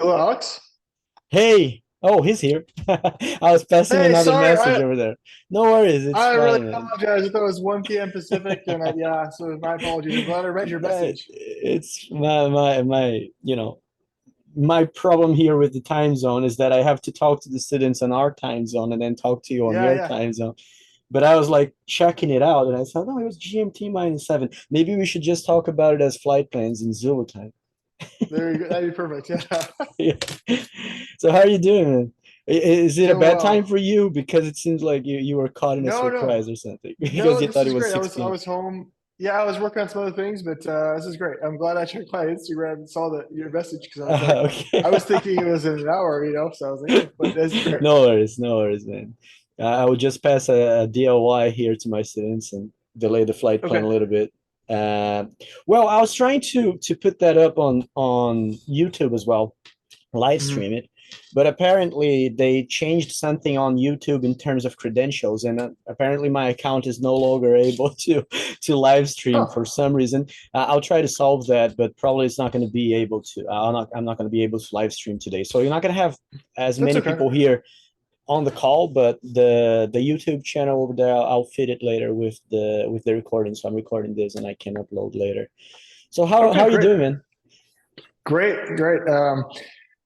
Hello, Alex. Hey, oh, he's here. I was passing Hey, another sorry, message over there. No worries, it's I really fine, man. apologize. I thought it was 1 p.m. Pacific, and yeah, so my apologies. I'm glad I read your message. It's my problem here with the time zone is that I have to talk to the students on our time zone and then talk to you on Yeah, your yeah. time zone. But I was like checking it out and I thought, no, it was GMT -7. Maybe we should just talk about it as flight plans in Zulu time. There you go. That'd be perfect. Yeah, Yeah. So how are you doing, man? Is it a doing bad time well. for you? Because it seems like you were caught in a No, no, surprise or something because no. you This thought it is was great. I 6 was I p.m. was home. Yeah, I was working on some other things, but this is great. I'm glad I checked my Instagram and saw your message because I was like, Okay. I was thinking it was in an hour, so I was like, oh, but this is great. No worries, no worries, man. I would just pass a DIY here to my students and delay the flight plan a Okay. little bit. Uh, well, I was trying to put that up on YouTube as well, live Mhm. stream it. But apparently they changed something on YouTube in terms of credentials, and apparently my account is no longer able to live stream for Oh, some reason. I'll try to solve that, but probably it's not going to be able to. I'm not going to be able to live stream today, so you're not going to have as that's many okay. people here on the call. But the YouTube channel over there, I'll fit it later with the recording. So I'm recording this, and I can upload later. So how Okay, are you great, doing, man? great, great.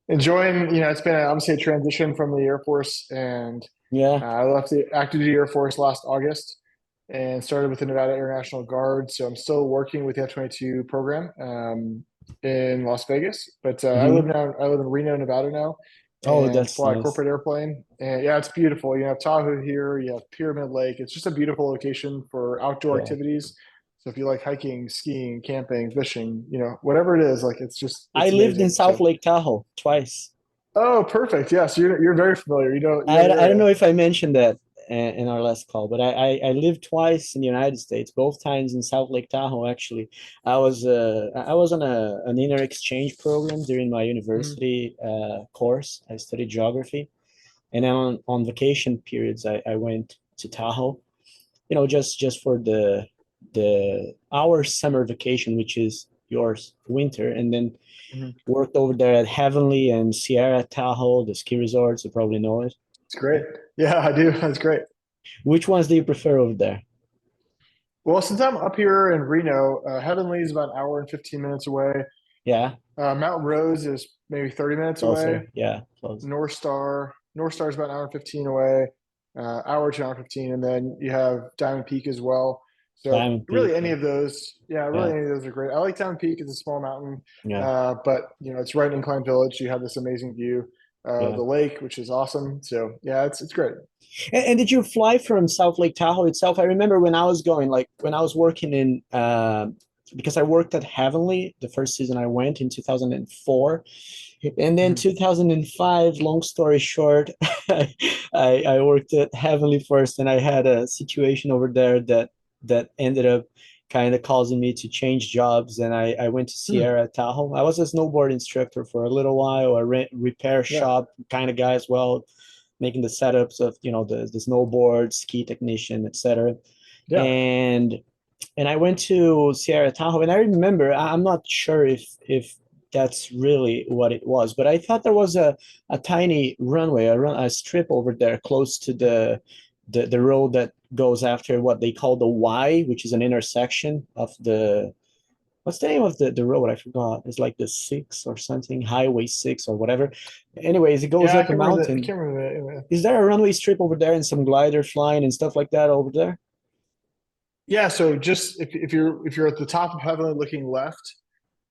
Enjoying, it's been obviously a transition from the Air Force, and Yeah. I left the active duty Air Force last August and started with the Nevada Air National Guard. So I'm still working with the F-22 program in Las Vegas, but Hmm. I live in Reno, Nevada now, Oh, and that's fly a nice. corporate airplane. And yeah, it's beautiful. You have Tahoe here, you have Pyramid Lake. It's just a beautiful location for outdoor Yeah. activities. So if you like hiking, skiing, camping, fishing, whatever it is, like I it's lived in amazing. South So Lake Tahoe twice. oh, perfect. Yes, you're very familiar. You know the I don't area. know if I mentioned that in our last call, but I lived twice in the United States, both times in South Lake Tahoe. Actually, I was on an inner exchange program during my Mhm. university course. I studied geography, and then on vacation periods, I went to Tahoe. Just for the our summer vacation, which is yours winter, and then Mhm. worked over there at Heavenly and Sierra Tahoe, the ski resorts. You probably know it. It's great. Yeah, I do. That's great. Which ones do you prefer over there? Well, since I'm up here in Reno, Heavenly is about an hour and 15 minutes away. Yeah, Mountain Rose is maybe 30 minutes away. closer. Yeah, close. North Star is about an hour and 15 away, hour to an hour and 15. And then you have Diamond Peak as well. So Diamond really Peak. any Yeah, of those, yeah, really yeah, any of those are great. I like Diamond Peak. It's a small mountain, yeah, but it's right in Incline Village. You have this amazing view of yeah. the lake, which is awesome. So yeah, it's great. And did you fly from South Lake Tahoe itself? I remember when I was going, like when I was working in, because I worked at Heavenly the first season I went in 2004. And then Mhm. 2005, long story short, I worked at Heavenly first, and I had a situation over there that ended up kind of causing me to change jobs. And I went to Hmm. Sierra Tahoe. I was a snowboard instructor for a little while, a repair Yeah. shop kind of guy as well, making the setups of the snowboard, ski technician, etc. Yeah. And and I went to Sierra Tahoe, and I remember I'm not sure if that's really what it was, but I thought there was a tiny runway, a strip over there close to the road that goes after what they call the Y, which is an intersection of the what's the name of the road? I forgot. It's like the six or something, Highway 6 or whatever. Anyways, it goes Yeah, up a I mountain. can't remember that. Is there a runway strip over there and some glider flying and stuff like that over there? Yeah, so just if you're at the top of Heavenly looking left,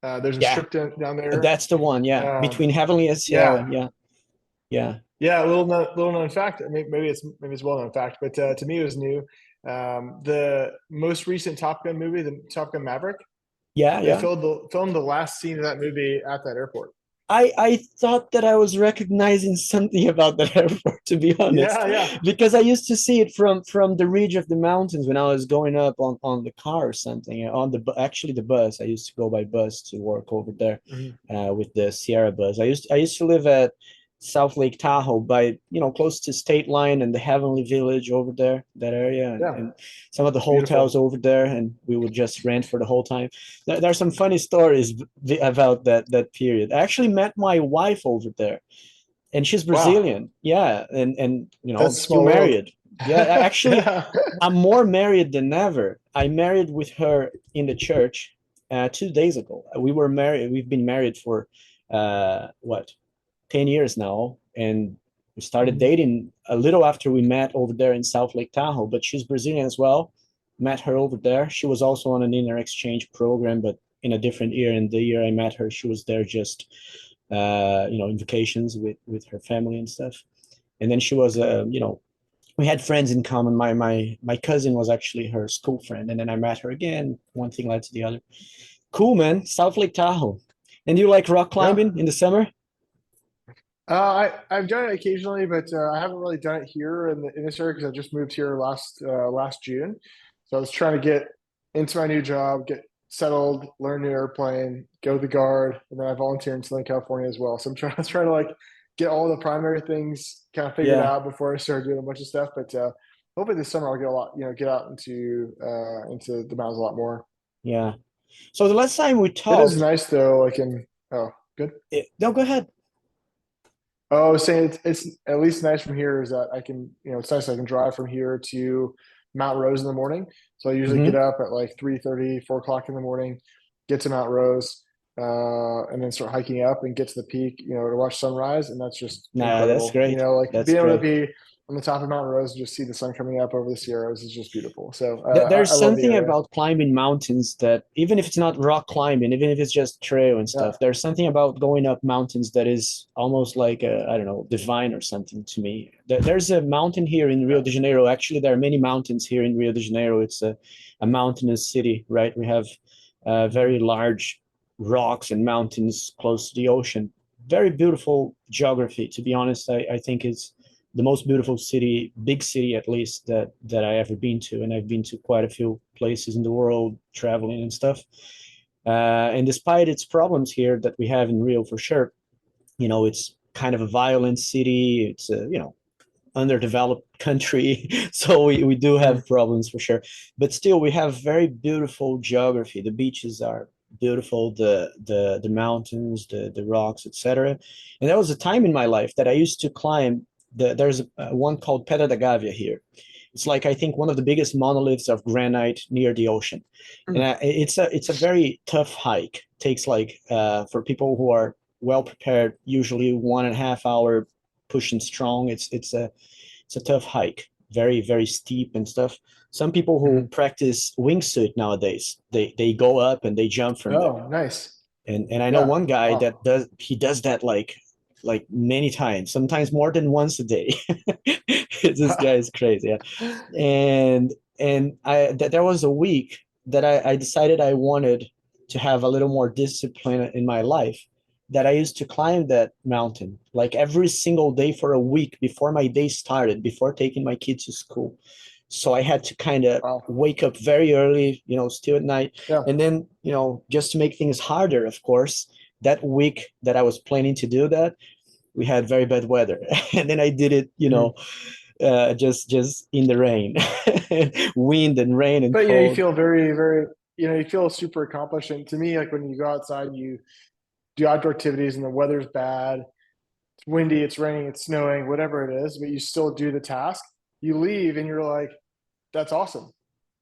there's a Yeah, strip down there. that's the one. Yeah, between Um, Heavenly and Sierra. yeah, Yeah, yeah. yeah, little known fact. Maybe it's well known fact, but to me it was new. The most recent Top Gun movie, the Top Gun Maverick, Yeah, they yeah. filmed the last scene of that movie at that airport. I thought that I was recognizing something about that airport, to be honest, Yeah, yeah, because I used to see it from the ridge of the mountains when I was going up on the car or something. On actually the bus, I used to go by bus to work over there Mhm. with the Sierra bus. I used to live South Lake Tahoe by, close to State Line and the Heavenly Village over there, that area, Yeah, and some of the hotels beautiful. over there, and we would just rent for the whole time. There are some funny stories about that period. I actually met my wife over there, and she's Wow, Brazilian. Yeah, and that's a still small world. married. Yeah, actually, Yeah. I'm more married than ever. I married with her in the church 2 days ago. We were married. We've been married for what 10 years now, and we started Mhm. dating a little after we met over there in South Lake Tahoe. But she's Brazilian as well. Met her over there. She was also on an inter exchange program, but in a different year. And the year I met her, she was there just in vacations with her family and stuff. And then she was we had friends in common. My cousin was actually her school friend, and then I met her again. One thing led to the other. Cool, man. South Lake Tahoe. And you like rock Yeah. climbing in the summer? I've done it occasionally, but I haven't really done it here in this area because I just moved here last June. So I was trying to get into my new job, get settled, learn new airplane, go to the guard, and then I volunteer in Southern California as well. So I'm trying to like get all the primary things kind of figured Yeah, out before I start doing a bunch of stuff. But hopefully this summer I'll get a lot, get out into the mountains a lot more. yeah. So the last time we It is talked, nice though. Like in oh, good. no, go ahead. Oh, I was saying it's at least nice from here is that I can, it's nice I can drive from here to Mount Rose in the morning. So I usually get Hmm. up at like 3:30, 4 o'clock in the morning, get to Mount Rose, and then start hiking up and get to the peak, to watch sunrise. And that's just Nah, that's incredible. great. Like That's being able to great. be on the top of Mount Rose and just see the sun coming up over the Sierras is just beautiful. So I There's love the something area. about climbing mountains that, even if it's not rock climbing, even if it's just trail and Yeah. stuff, there's something about going up mountains that is almost like I don't know, divine or something to me. There's a mountain here in Rio Yeah. de Janeiro. Actually, there are many mountains here in Rio de Janeiro. It's a mountainous city, right? We have Mhm. very large rocks and mountains close to the ocean. Very beautiful geography, to be honest. I think it's the most beautiful city, big city at least, that I ever been to, and I've been to quite a few places in the world traveling and stuff. And despite its problems here that we have in Rio for sure, it's kind of a violent city. It's a underdeveloped country, so we do Mhm. have problems for sure. But still, we have very beautiful geography. The beaches are beautiful, the mountains, the rocks, etc. And there was a time in my life that I used to climb. There's one called Pedra da Gávea here. It's like, I think, one of the biggest monoliths of granite near the ocean, and Mhm. it's a very tough hike. It takes like for people who are well prepared, usually 1.5 hour pushing strong. It's a tough hike, very very steep and stuff. Some people who Mhm. practice wingsuit nowadays, they go up and they jump from there. Oh, nice. And I know Yeah. one guy that Wow. does that like many times, sometimes more than once a day. This guy is crazy. Yeah. And there was a week that I decided I wanted to have a little more discipline in my life, that I used to climb that mountain like every single day for a week before my day started, before taking my kids to school. So I had to kind of Wow. wake up very early, still at night. Yeah. And then, just to make things harder, of course, that week that I was planning to do that, we had very bad weather. And then I did it, Mhm. just in the rain, wind and rain and But you cold. feel very, very, you feel super accomplished. And to me, like when you go outside, you do outdoor activities and the weather's bad, it's windy, it's raining, it's snowing, whatever it is, but you still do the task. You leave and you're like, that's awesome.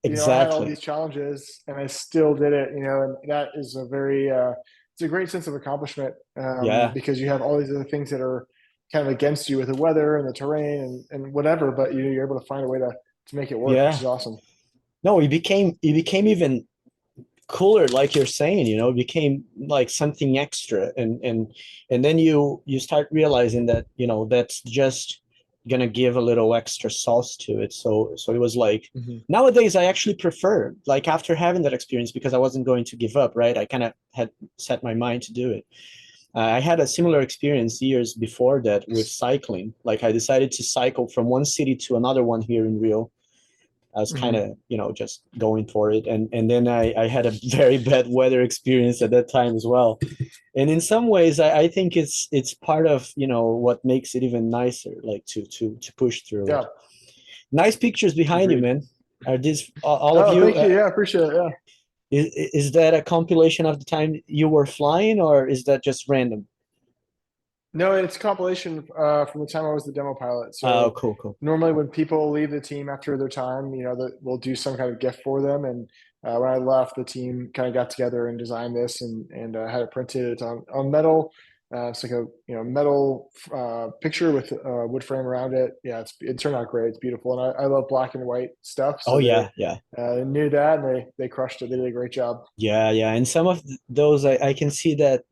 I had all Exactly. these challenges and I still did it, and that is it's a great sense of accomplishment Yeah. because you have all these other things that are kind of against you with the weather and the terrain and whatever, but you're able to find a way to make it work, which Yeah. is awesome. No, it became even cooler, like you're saying. It became like something extra, and then you start realizing that that's just gonna give a little extra sauce to it. So it was like, Mhm. nowadays I actually prefer, like, after having that experience, because I wasn't going to give up, right? I kind of had set my mind to do it. I had a similar experience years before that with cycling. Like, I decided to cycle from one city to another one here in Rio. I was kind Mhm. of, just going for it. And then I had a very bad weather experience at that time as well. And in some ways, I think it's part of, you know, what makes it even nicer, like to push through Yeah, it. Nice pictures behind you, agreed. man. Are these all of Oh, you? thank you. Yeah, appreciate it. Yeah. Is that a compilation of the time you were flying, or is that just random? No, it's a compilation from the time I was the demo pilot. Oh, So cool, cool. normally when people leave the team after their time, you know, that we'll do some kind of gift for them. And when I left, the team kind of got together and designed this and had it printed. It's on metal. It's like a metal picture with a wood frame around it. Yeah, it turned out great. It's beautiful, and I love black and white stuff. Oh So yeah, yeah. they knew that, and they crushed it. They did a great job. Yeah, yeah. And some of those, I can see that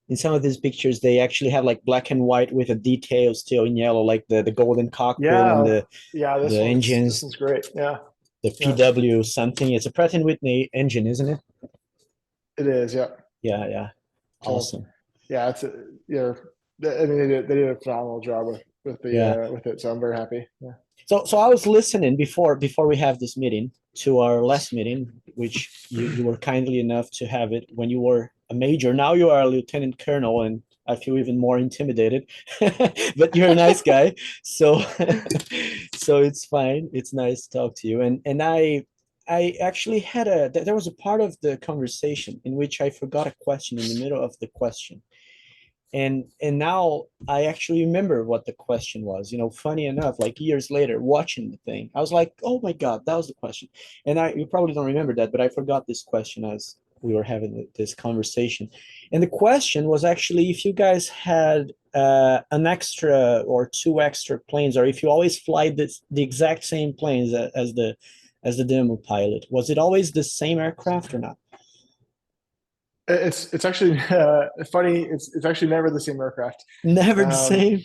in some of these pictures, they actually have like black and white with a detail still in yellow, like the golden cockpit and Yeah, yeah. the This engines, one's great. Yeah, the yeah. PW something. It's a Pratt& and Whitney engine, isn't it? It is. Yeah. Yeah, yeah. So Awesome. yeah, yeah. I mean, they did a phenomenal job Yeah. with it. So I'm very happy. Yeah. So I was listening before we have this meeting to our last meeting, which you were kindly enough to have it when you were a major. Now you are a lieutenant colonel, and I feel even more intimidated. But you're a nice guy, so so it's fine. It's nice to talk to you. And I actually had there was a part of the conversation in which I forgot a question in the middle of the question. And now I actually remember what the question was. You know, funny enough, like years later, watching the thing, I was like, "Oh my God, that was the question." And you probably don't remember that, but I forgot this question as we were having this conversation. And the question was actually if you guys had an extra or two extra planes, or if you always fly the exact same planes as the demo pilot, was it always the same aircraft or not? It's actually funny. It's actually never the same aircraft. Never the Um, same.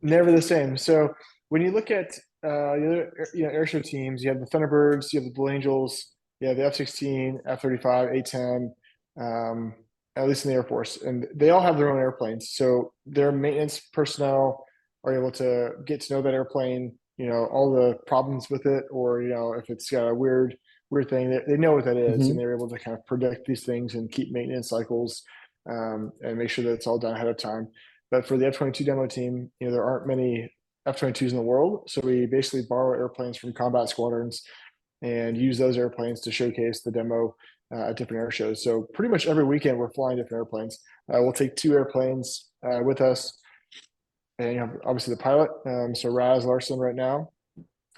Never the same. So when you look at the other airshow teams, you have the Thunderbirds, you have the Blue Angels, you have the F-16, F-35, A-10, um, at least in the Air Force, and they all have their own airplanes. So their maintenance personnel are able to get to know that airplane, you know, all the problems with it, or if it's got a weird thing, they know what that is, and Hmm. they're able to kind of predict these things and keep maintenance cycles and make sure that it's all done ahead of time. But for the F-22 demo team, there aren't many F-22s in the world, so we basically borrow airplanes from combat squadrons and use those airplanes to showcase the demo at different air shows. So pretty much every weekend we're flying different airplanes. We'll take two airplanes with us, and obviously the pilot, so Raz Larson right now,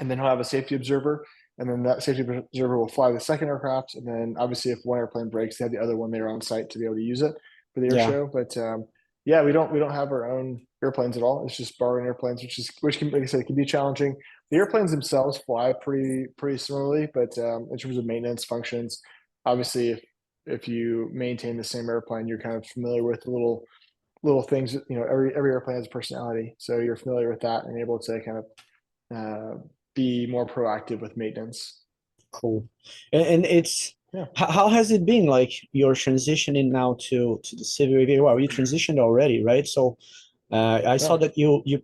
and then he'll have a safety observer, and then that safety observer will fly the second aircraft, and then obviously if one airplane breaks, they have the other one there on site to be able to use it for the air Yeah. show. But yeah, we don't have our own airplanes at all. It's just borrowing airplanes, which can, like I said, can be challenging. The airplanes themselves fly pretty similarly, but in terms of maintenance functions, obviously if you maintain the same airplane, you're kind of familiar with the little things. Every airplane has a personality, so you're familiar with that and able to kind of uh, be more proactive with maintenance. Cool. And it's Yeah. how has it been like you're transitioning now to the civil aviation? Well, you transitioned already, right? So I saw Yeah. that you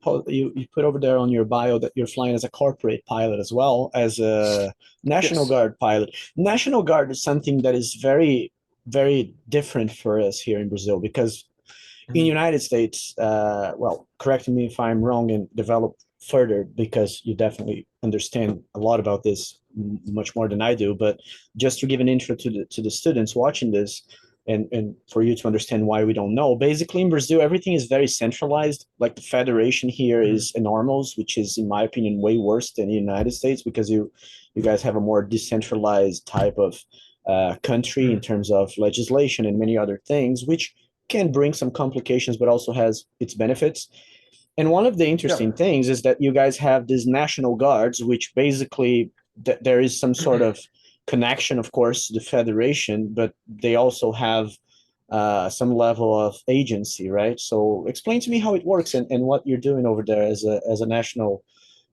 put over there on your bio that you're flying as a corporate pilot as well as a National Yes. Guard pilot. National Guard is something that is very, very different for us here in Brazil because in Mhm. United States, well, correct me if I'm wrong and develop further because you definitely understand a lot about this much more than I do. But just to give an intro to the students watching this, and for you to understand why we don't know, basically in Brazil everything is very centralized. Like the federation here Mhm. is enormous, which is in my opinion way worse than the United States because you guys have a more decentralized type of country in Mhm. terms of legislation and many other things, which can bring some complications, but also has its benefits. And one of the Yeah. interesting things is that you guys have these national guards, which basically there is some sort of connection, of course, to the federation, but they also have some level of agency, right? So explain to me how it works and what you're doing over there as a national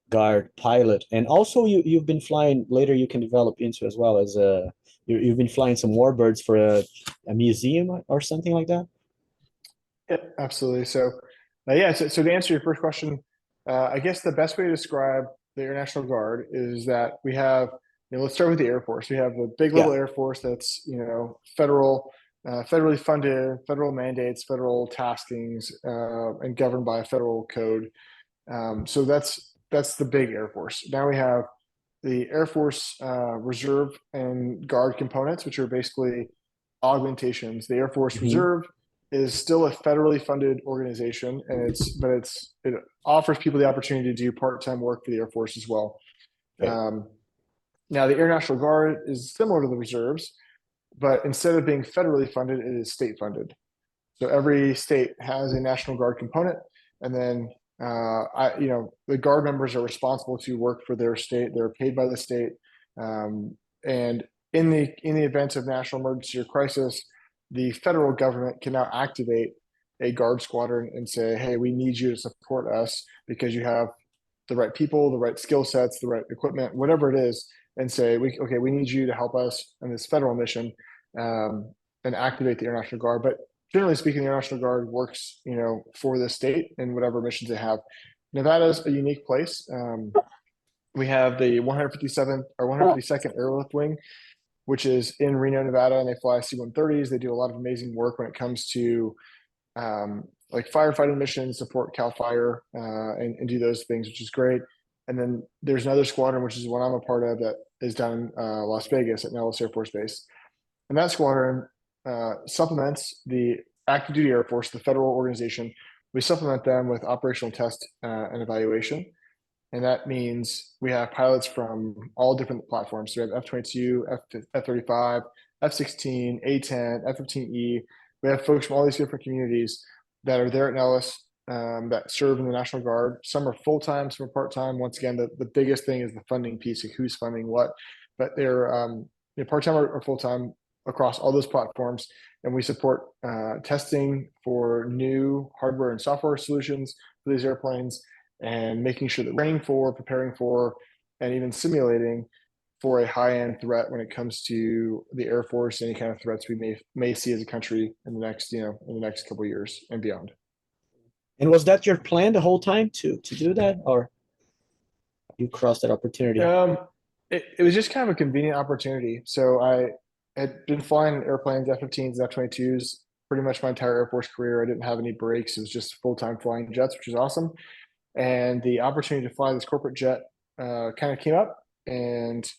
guard pilot. And also you've been flying later you can develop into as well as you've been flying some warbirds for a museum or something like that. Yeah, absolutely. So, yeah. So to answer your first question, I guess the best way to describe the Air National Guard is that we have. Let's start with the Air Force. We have the big Yeah. little Air Force that's federal. federally funded, federal mandates, federal taskings, and governed by a federal code. So that's the big Air Force. Now we have the Air Force Reserve and Guard components, which are basically augmentations. The Air Force Reserve is still a federally funded organization, and it offers people the opportunity to do part-time work for the Air Force as well. Okay. Now the Air National Guard is similar to the reserves, but instead of being federally funded, it is state funded. So every state has a National Guard component, and then the Guard members are responsible to work for their state. They're paid by the state, and in the event of national emergency or crisis, the federal government can now activate a Guard squadron and say, "Hey, we need you to support us because you have the right people, the right skill sets, the right equipment, whatever it is," and say, we need you to help us in this federal mission, and activate the Air National Guard." But generally speaking, the Air National Guard works, for the state and whatever missions they have. Nevada's a unique place. We have the 157th or 152nd Airlift Wing, which is in Reno, Nevada, and they fly C-130s. They do a lot of amazing work when it comes to like firefighting missions, support CAL FIRE, and do those things, which is great. And then there's another squadron, which is what I'm a part of, that is down in Las Vegas at Nellis Air Force Base. And that squadron supplements the active duty Air Force, the federal organization. We supplement them with operational test and evaluation. And that means we have pilots from all different platforms. So we have F-22, F-35, F-16, A-10, F-15E. We have folks from all these different communities that are there at Nellis, that serve in the National Guard. Some are full-time, some are part-time. Once again, the biggest thing is the funding piece, like who's funding what. But they're part-time or full-time across all those platforms. And we support testing for new hardware and software solutions for these airplanes, and making sure that training for, preparing for, and even simulating for a high-end threat when it comes to the Air Force, any kind of threats we may see as a country in the next, in the next couple of years and beyond. And was that your plan the whole time to do that, or you crossed that opportunity? It was just kind of a convenient opportunity. So I had been flying airplanes, F-15s, F-22s, pretty much my entire Air Force career. I didn't have any breaks. It was just full-time flying jets, which is awesome. And the opportunity to fly this corporate jet kind of came up. And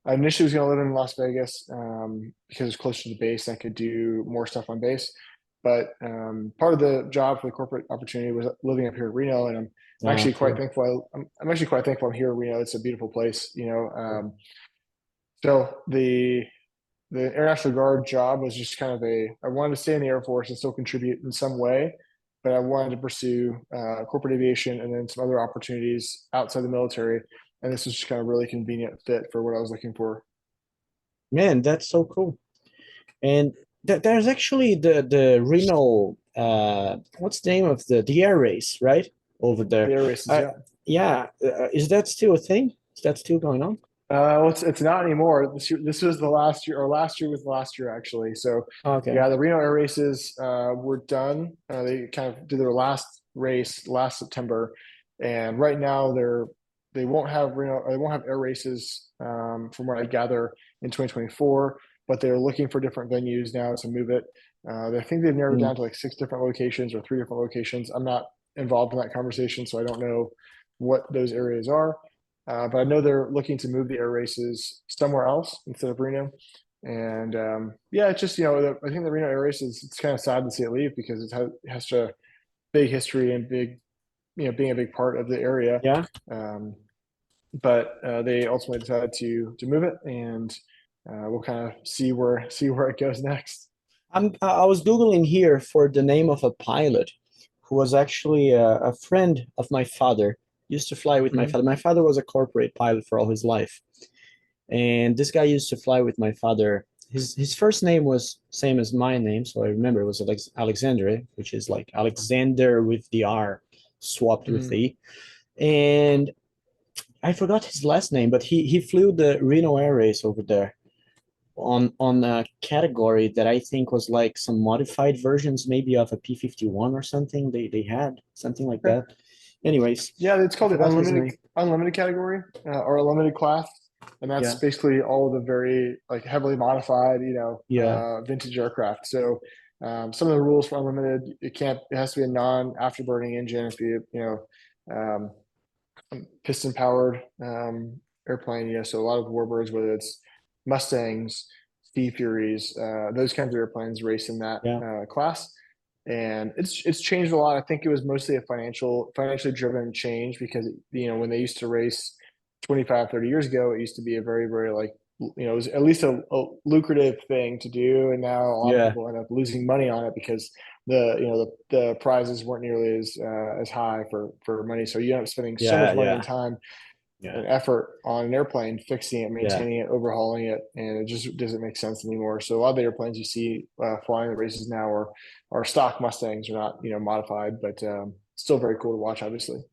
I initially was going to live in Las Vegas because it's closer to the base. I could do more stuff on base. But part of the job for the corporate opportunity was living up here in Reno, and I'm actually quite thankful. I'm actually quite thankful I'm here in Reno. It's a beautiful place, So the Air National Guard job was just kind of I wanted to stay in the Air Force and still contribute in some way, but I wanted to pursue corporate aviation and then some other opportunities outside the military. And this was just kind of really convenient fit for what I was looking for. Man, that's so cool. And there's actually the Reno, what's the name of the air race, right? Over there. The Air Races, yeah. Yeah. Is that still a thing? Is that still going on? Well, it's not anymore. This was the last year, or last year was the last year actually. So Okay. yeah, the Reno Air Races were done. They kind of did their last race last September, and right now they won't have air races from what I gather in 2024. But they're looking for different venues now to move it. I think they've narrowed down to like 6 different locations or 3 different locations. I'm not involved in that conversation, so I don't know what those areas are. But I know they're looking to move the air races somewhere else instead of Reno. And yeah, it's just, I think the Reno Air Races, it's kind of sad to see it leave because it has such a big history and big, being a big part of the area. Yeah. But they ultimately decided to move it, and we'll kind of see where it goes next. I was Googling here for the name of a pilot who was actually a friend of my father. Used to fly with my father. My father was a corporate pilot for all his life. And this guy used to fly with my father. His first name was same as my name, so I remember it was Alexander, which is like Alexander with the R swapped with the E. And I forgot his last name, but he flew the Reno Air Race over there on a category that I think was like some modified versions, maybe of a P-51 or something. They had something like that. Anyways, yeah, it's called the unlimited category or a limited class. and that's Yeah. basically all of the very like heavily modified, Yeah. vintage aircraft. So some of the rules for unlimited, it has to be a non-afterburning engine. It has to be, piston powered airplane. So a lot of warbirds, whether it's Mustangs, Steve Furies, those kinds of airplanes race in that Yeah. class. And it's changed a lot. I think it was mostly a financially driven change because when they used to race 25, 30 years ago, it used to be a very, very like it was at least a lucrative thing to do. And now a lot of Yeah. people end up losing money on it because the prizes weren't nearly as high for money. So you end up spending so Yeah. much money and Yeah. time Yeah. and effort on an airplane, fixing it, Yeah. maintaining it, overhauling it, and it just doesn't make sense anymore. So a lot of the airplanes you see flying the races now are stock Mustangs, are not modified, but still very cool to watch, obviously.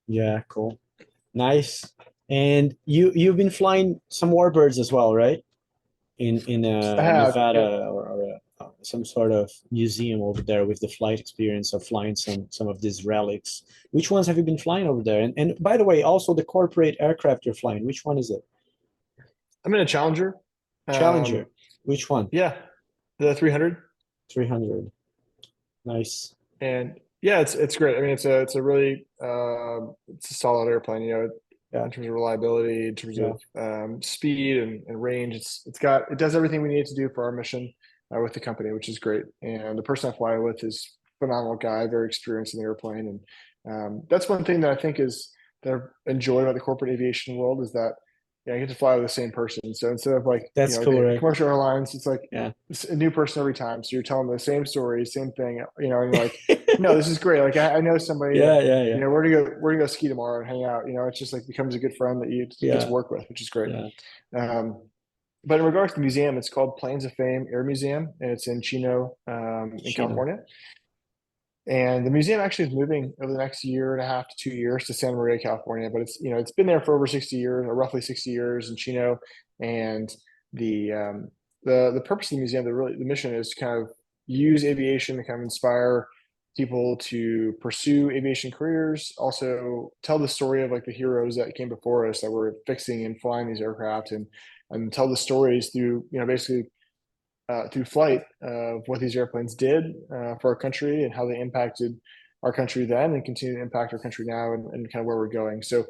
Yeah. Cool. Nice. And you've been flying some warbirds as well, right? In I have, yeah. Nevada or some sort of museum over there with the flight experience of flying some of these relics. Which ones have you been flying over there? And by the way, also the corporate aircraft you're flying, which one is it? I'm in a Challenger. Challenger. Um, Which one? yeah, the 300. 300. Nice. And yeah, it's great. I mean, it's a really it's a solid airplane. Yeah. In terms of reliability, in terms Yeah. of speed and range. It does everything we need to do for our mission with the company, which is great. And the person I fly with is a phenomenal guy, very experienced in the airplane. And that's one thing that I think is that I enjoy about the corporate aviation world is that I get to fly with the same person. So instead of like That's cool, right? commercial airlines, it's like Yeah. it's a new person every time. So you're telling them the same story, same thing, and you're like, no, this is great. Like I know somebody that Yeah, yeah, yeah. we're gonna go ski tomorrow and hang out. It's just like becomes a good friend that you get to Yeah. work with, which is great. Yeah. Um, but in regards to the museum, it's called Planes of Fame Air Museum, and it's in Chino, in Chino. California. And the museum actually is moving over the next year and a half to 2 years to Santa Maria, California. But it's been there for over 60 years, or roughly 60 years in Chino. And the the purpose of the museum, the mission is to kind of use aviation to kind of inspire people to pursue aviation careers. Also, tell the story of like the heroes that came before us that were fixing and flying these aircraft, and tell the stories through basically through flight of what these airplanes did for our country and how they impacted our country then and continue to impact our country now and kind of where we're going. So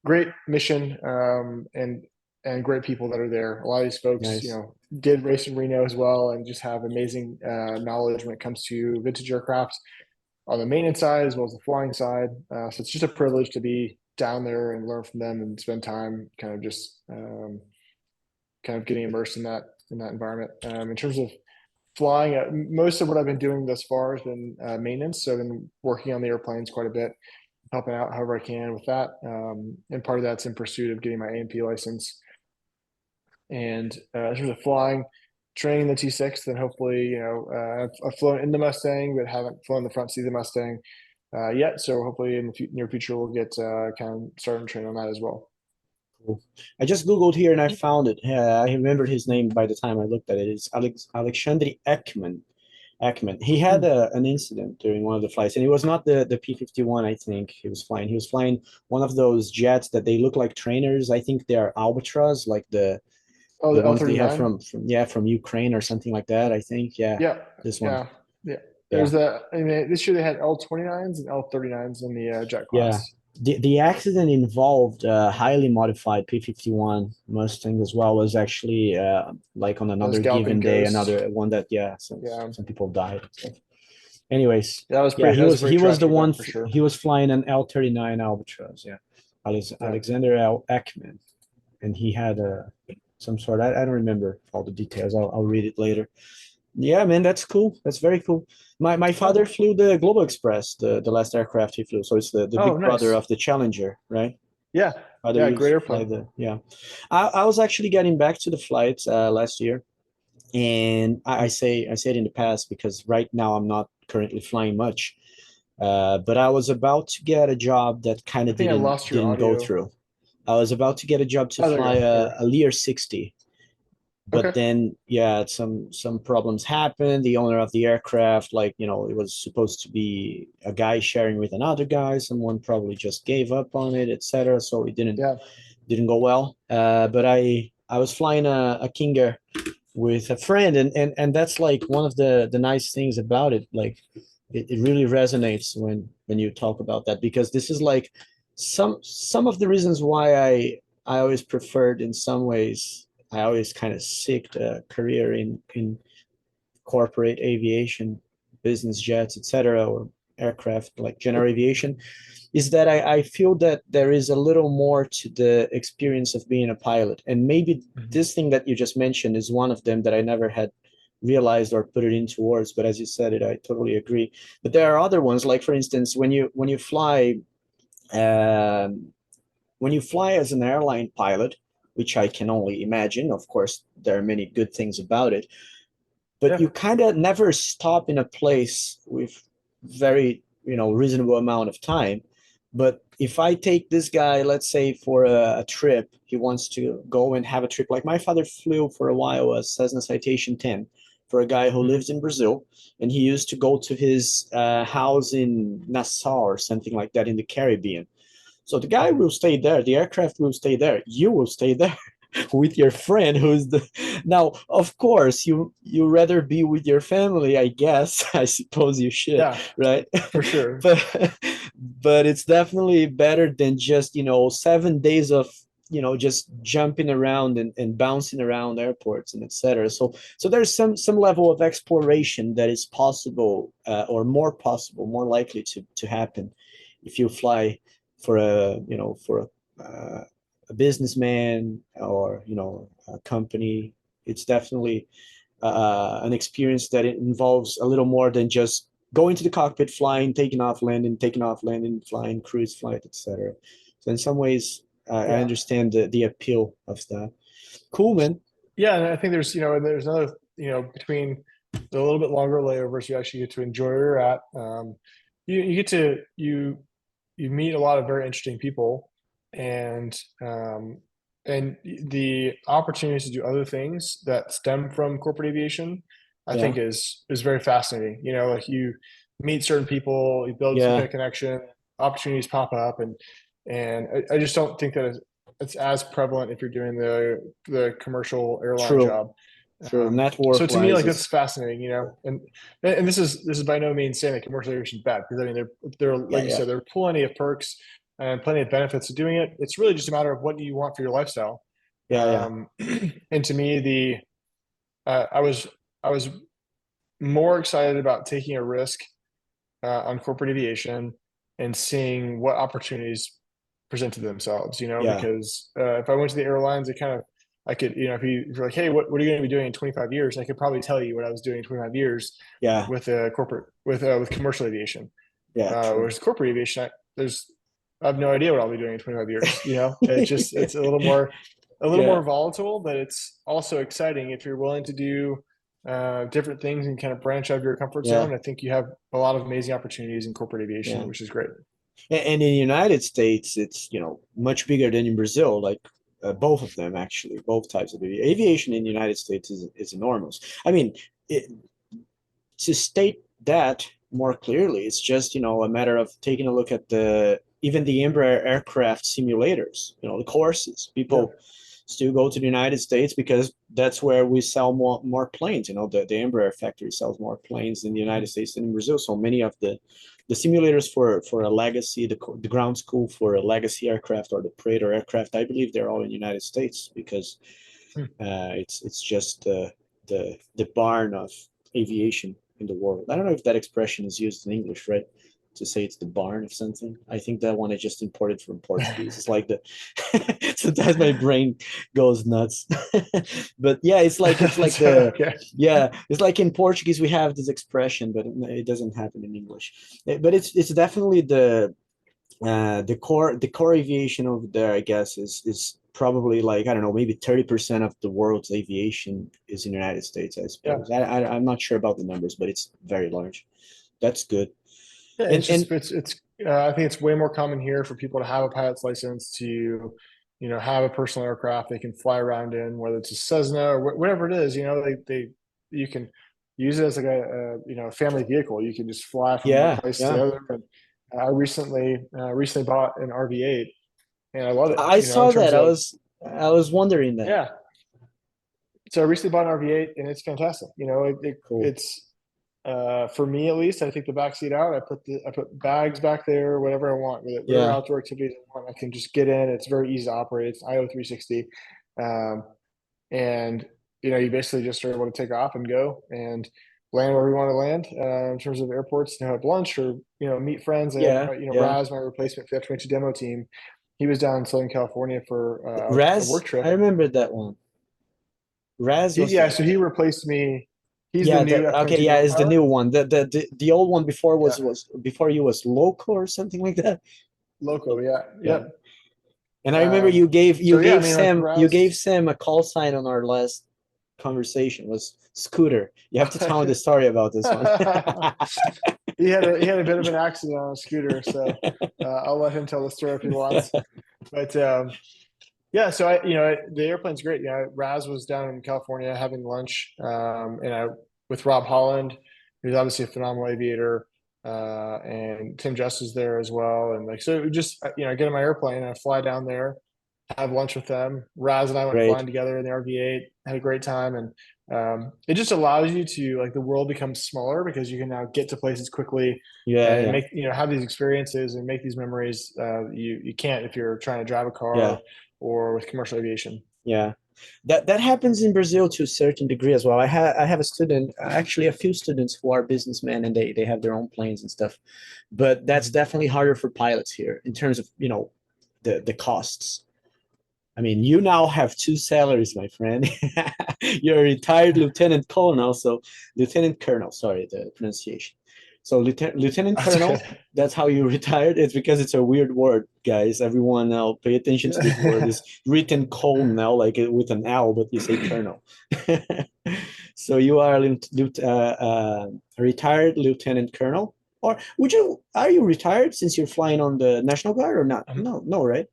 great mission and great people that are there. A lot of these folks, Nice. did race in Reno as well and just have amazing knowledge when it comes to vintage aircraft on the maintenance side as well as the flying side. So it's just a privilege to be down there and learn from them and spend time kind of just kind of getting immersed in that environment. In terms of flying, most of what I've been doing thus far has been maintenance. So I've been working on the airplanes quite a bit, helping out however I can with that. And part of that's in pursuit of getting my A&P license. And in terms of flying, training the T6, then hopefully, I've flown in the Mustang, but haven't flown the front seat of the Mustang yet. So hopefully in the near future, we'll get kind of starting training on that as well. Cool. I just Googled here and I found it. I remembered his name by the time I looked at it. It's Alexandre Ekman. Ekman. He had an incident during one of the flights, and it was not the P-51, I think he was flying. He was flying one of those jets that they look like trainers. I think they are Albatros, like the ones they have L-39? from Ukraine or something like that, I think. Yeah, Yeah, this one. yeah, yeah. Yeah. This year they had L-29s and L-39s in the jet Yeah. class. The accident involved a highly modified P-51 Mustang as well. Was actually like on Those another Galloping given day, Ghosts. another one that Yeah, some people died. So, anyways, that was a pretty he was the tragic one event for sure. he was flying an L-39 Albatros. Yeah, Yeah. Alexander L. Ekman, and he had some sort. I don't remember all the details. I'll read it later. Yeah, man, that's cool. That's very cool. My father flew the Global Express, the last aircraft he flew. So it's the Oh, big brother nice. of the Challenger, right? Yeah, Father yeah, used great to fly airplane. the yeah. I was actually getting back to the flights last year, and I say it in the past because right now I'm not currently flying much. But I was about to get a job that kind I of think I lost your didn't go audio. through. I was about to get a job to Oh, there you fly go. There a Lear 60, but Okay. then yeah, some problems happened. The owner of the aircraft, like it was supposed to be a guy sharing with another guy. Someone probably just gave up on it, etc. So it Yeah. didn't go well. But I was flying a King Air with a friend, and that's like one of the nice things about it. Like it really resonates when you talk about that, because this is like some of the reasons why I always preferred, in some ways, I always kind of seeked a career in corporate aviation, business jets, etc., or aircraft like general aviation, is that I feel that there is a little more to the experience of being a pilot. And maybe Mhm. this thing that you just mentioned is one of them that I never had realized or put it into words. But as you said it, I totally agree. But there are other ones, like for instance, um, when you fly as an airline pilot, which I can only imagine. Of course, there are many good things about it, but Yeah. you kind of never stop in a place with very reasonable amount of time. But if I take this guy, let's say, for a trip, he wants to go and have a trip. Like my father flew for a while a Cessna Citation 10 for a guy who Mhm. lives in Brazil, and he used to go to his house in Nassau or something like that in the Caribbean. So the guy Mhm. will stay there, the aircraft will stay there, you will stay there with your friend who's the now, of course, you rather be with your family, I guess. I suppose you should, Yeah, right? for sure. but but it's definitely better than just 7 days of just jumping around and bouncing around airports and etc. So there's some level of exploration that is possible, or more possible, more likely to happen if you fly for a businessman, or a company. It's definitely an experience that it involves a little more than just going to the cockpit, flying, taking off, landing, flying, cruise flight, etc. So in some ways, I Yeah. understand the appeal of that. Cool, man. Yeah, and I think there's another, between the little bit longer layovers, you actually get to enjoy where you're at. You get to you meet a lot of very interesting people, and the opportunities to do other things that stem from corporate aviation, I Yeah, think is very fascinating. Like you meet certain people, you build some kind yeah, of connection, opportunities pop up, and I just don't think that it's as prevalent if you're doing the commercial airline true, job. true. So Network to me, wise, like that's it's fascinating, and this is by no means saying that commercial aviation is bad, because I mean there yeah, like you yeah, said, there are plenty of perks and plenty of benefits to doing it. It's really just a matter of what do you want for your lifestyle. yeah, yeah, And to me, I was more excited about taking a risk on corporate aviation and seeing what opportunities presented themselves, yeah, because if I went to the airlines, I could, if you're like, hey, what are you going to be doing in 25 years? I could probably tell you what I was doing in 25 years yeah, with corporate, with commercial aviation. yeah, true. Whereas corporate aviation, I have no idea what I'll be doing in 25 years. It's a little Yeah, more volatile, but it's also exciting if you're willing to do different things and kind of branch out of your comfort yeah, zone. I think you have a lot of amazing opporunities in corporate yeah. aviation, which is great. And in the United States, it's much bigger than in Brazil. Like both of them, actually, both types of aviation in the United States is enormous. I mean, it, to state that more clearly, it's just a matter of taking a look at the even the Embraer aircraft simulators. The courses. Yeah. People still go to the United States because that's where we sell more planes. The Embraer factory sells more planes in the United Mhm. States than in Brazil. So many of the simulators for a legacy, the ground school for a legacy aircraft or the Praetor aircraft, I believe they're all in the United States, because Hmm. it's just the barn of aviation in the world. I don't know if that expression is used in English, right? To say it's the barn of something. I think that one I just imported from Portuguese. It's like the sometimes my brain goes nuts. But yeah, it's like the Okay. yeah, it's like in Portuguese we have this expression, but it doesn't happen in English. But it's definitely the core aviation over there, I guess, is probably, like, I don't know, maybe 30% of the world's aviation is in the United States, I Yeah. suppose. I'm not sure about the numbers, but it's very large. That's good. Yeah. And It's and just, I think it's way more common here for people to have a pilot's license, to, have a personal aircraft they can fly around in, whether it's a Cessna or whatever it is, you can use it as like a family vehicle. You can just fly from one yeah, place to the yeah, other. And I recently bought an RV8, and I love it. I You know, in saw terms that. of I was wondering that. yeah. So I recently bought an RV8, and it's fantastic. You know, Cool. it's for me at least. I take the back seat out. I put bags back there, whatever I want, whatever Yeah. outdoor activities I want. I can just get in. It's very easy to operate. It's IO 360, um, and you know, you basically just are able to take off and go and land wherever you want to land. In terms of airports, to have lunch or you know meet friends. I had Yeah. you know Yeah. Raz, my replacement for the F-22 demo team. He was down in Southern California for a Raz, work trip. I remember that one. Raz was Yeah, so he replaced me. He's the yeah, new okay, F-22 yeah, demo it's the pilot. new one. The old one before Yeah, was before you was local or something like that. local. Yeah, Yeah. yep. And I remember you gave So yeah, I mean, like You Raz, gave Sam a call sign on our last conversation was Scooter. You have to tell me the story about this one. he had a bit of an accident on a scooter, so I'll let him tell the story if he wants. But yeah, so I, you know, the airplane's great. You know, Raz was down in California having lunch, and I with Rob Holland, who's obviously a phenomenal aviator, and Tim Just is there as well. And like, so just you know, I get in my airplane and I fly down there, have lunch with them. Raz and I went Great. flying together in the RV8, had a great time, and it just allows you to like the world becomes smaller because you can now get to places quickly Yeah, and yeah, make you know have these experiences and make these memories you can't if you're trying to drive a yeah, car or with commercial aviation. yeah. That happens in Brazil to a certain degree as well. I have a student, actually a few students who are businessmen and they have their own planes and stuff. But that's definitely harder for pilots here in terms of, you know, the costs. I mean, you now have two salaries, my friend. You're a retired lieutenant colonel, so lieutenant colonel, sorry, the pronunciation. So lieutenant That's colonel, good. that's how you retired. It's because it's a weird word, guys. Everyone now pay attention to this word. It's written colonel, like with an L, but you say colonel. So you are a retired lieutenant colonel, or are you retired since you're flying on the National Guard or not? Um, No, no, right?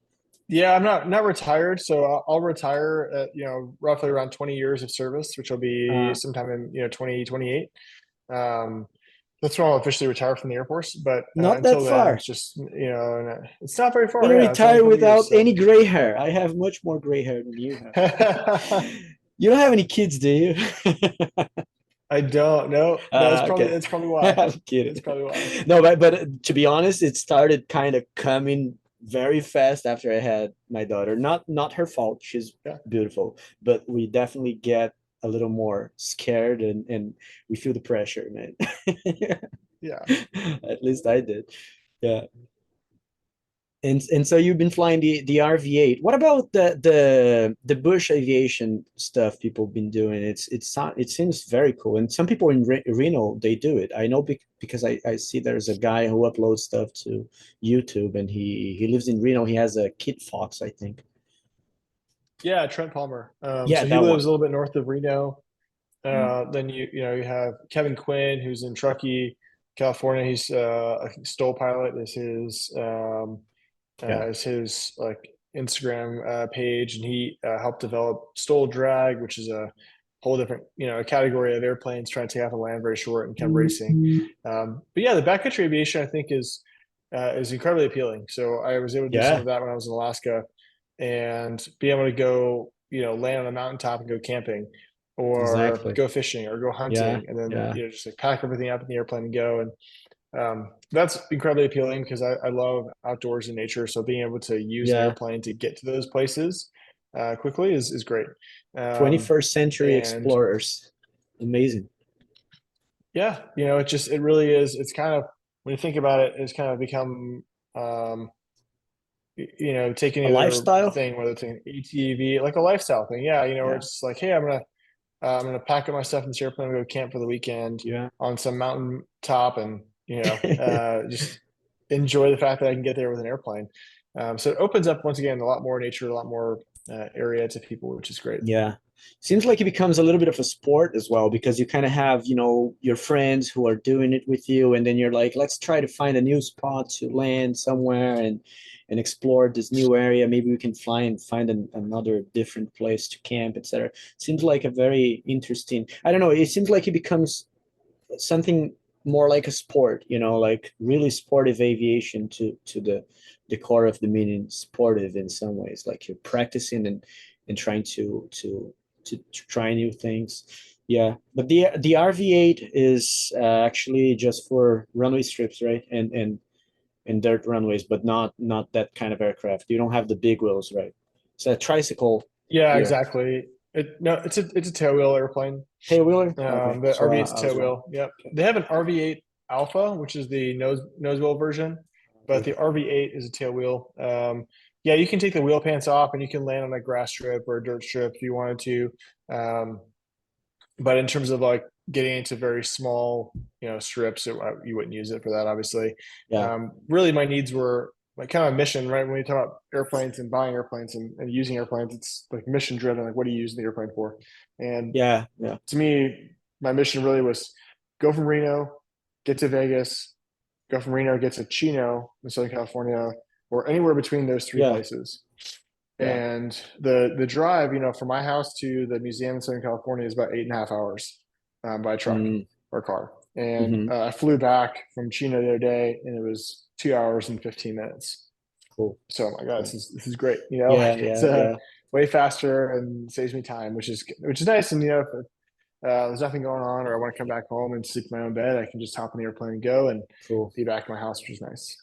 yeah, I'm not retired, so I'll retire at you know roughly around 20 years of service, which will be Uh, sometime in you know 2028. Um, that's when I'll officially retire from the Air Force. But Not that until then, far. it's just you know, and, it's not very Gonna far. Yeah, it's only a retire couple without years. So any gray hair. I have much more gray hair than you have. I You don't have any kids, do you? don't. No, no. Okay. It's probably why. I'm It's kidding. probably why. No, but to be honest, it started kind of coming very fast after I had my daughter. Not her fault. She's Yeah, beautiful, but we definitely get a little more scared and we feel the pressure, man. yeah. At least I did. Yeah. And so you've been flying the RV8. What about the bush aviation stuff people have been doing? It seems very cool. And some people in Reno they do it. I know because I see there's a guy who uploads stuff to YouTube and he lives in Reno. He has a Kit Fox, I think. Yeah, Trent Palmer. Yeah, So he that lives one. a little bit north of Reno. Mm. Then you know you have Kevin Quinn, who's in Truckee, California. He's I think Stoll Pilot Yeah. is his like Instagram page, and he helped develop Stoll Drag, which is a whole different you know category of airplanes trying to take off and land very short and kind of racing. But yeah, the backcountry aviation I think is incredibly appealing. So I was able to do some Yeah, of that when I was in Alaska, and be able to go you know land on a mountaintop and go camping, or exactly. go fishing or go Yeah, hunting, and then yeah, you know just like pack everything up in the airplane and go. And that's incredibly appealing because I love outdoors and nature. So being able to use an yeah. airplane to get to those places quickly is great. Um, 21st century and explorers. Amazing. yeah, you know, it really is. It's kind of when you think about it, it's kind of become um, you know, take A any other lifestyle? thing, whether it's an ATV, like a lifestyle thing. Yeah, you know, where Yeah, it's like, hey, I'm gonna pack up my stuff in this airplane and go camp for the weekend yeah. on some mountain top, and you know, just enjoy the fact that I can get there with an airplane. So it opens up once again a lot more nature, a lot more area to people, which is great. Yeah. Seems like it becomes a little bit of a sport as well because you kind of have, you know, your friends who are doing it with you, and then you're like, let's try to find a new spot to land somewhere and explore this new area. Maybe we can fly and find another different place to camp, etc. Seems like a very interesting. I don't know. It seems like it becomes something more like a sport, like really sportive aviation to the core of the meaning, sportive in some ways, like you're practicing and trying to try new things. Yeah, but the RV8 is actually just for runway strips, right? And dirt runways, but not that kind of aircraft. You don't have the big wheels, right? It's a tricycle Yeah, here. exactly. No, it's a tailwheel airplane. Tailwheeler? Okay, The so RV8's I was wrong. tailwheel. Yep. Okay. They have an RV8 Alpha, which is the nose wheel version, but the RV8 is a tailwheel. Yeah, you can take the wheel pants off and you can land on a grass strip or a dirt strip if you wanted to. Um, but in terms of like getting into very small, strips, you wouldn't use it for that, obviously. Yeah. Really, my needs were like kind of mission, right? When we talk about airplanes and buying airplanes and using airplanes, it's like mission driven. Like, what do you use the airplane for? And Yeah. Yeah. to me, my mission really was go from Reno, get to Vegas, go from Reno, get to Chino in Southern California, or anywhere between those three Yeah. places. Yeah. And the drive, from my house to the museum in Southern California is about 8.5 hours by truck Mm, or car. And hmm. I flew back from Chino the other day, and it was 2 hours and 15 minutes. Cool. So I'm like, oh, Yeah. this is great. Yeah. Like it's Yeah. Yeah. way faster and saves me time, which is nice. And if there's nothing going on, or I want to come back home and sleep in my own bed, I can just hop in the airplane and go and Cool. be back in my house, which is nice.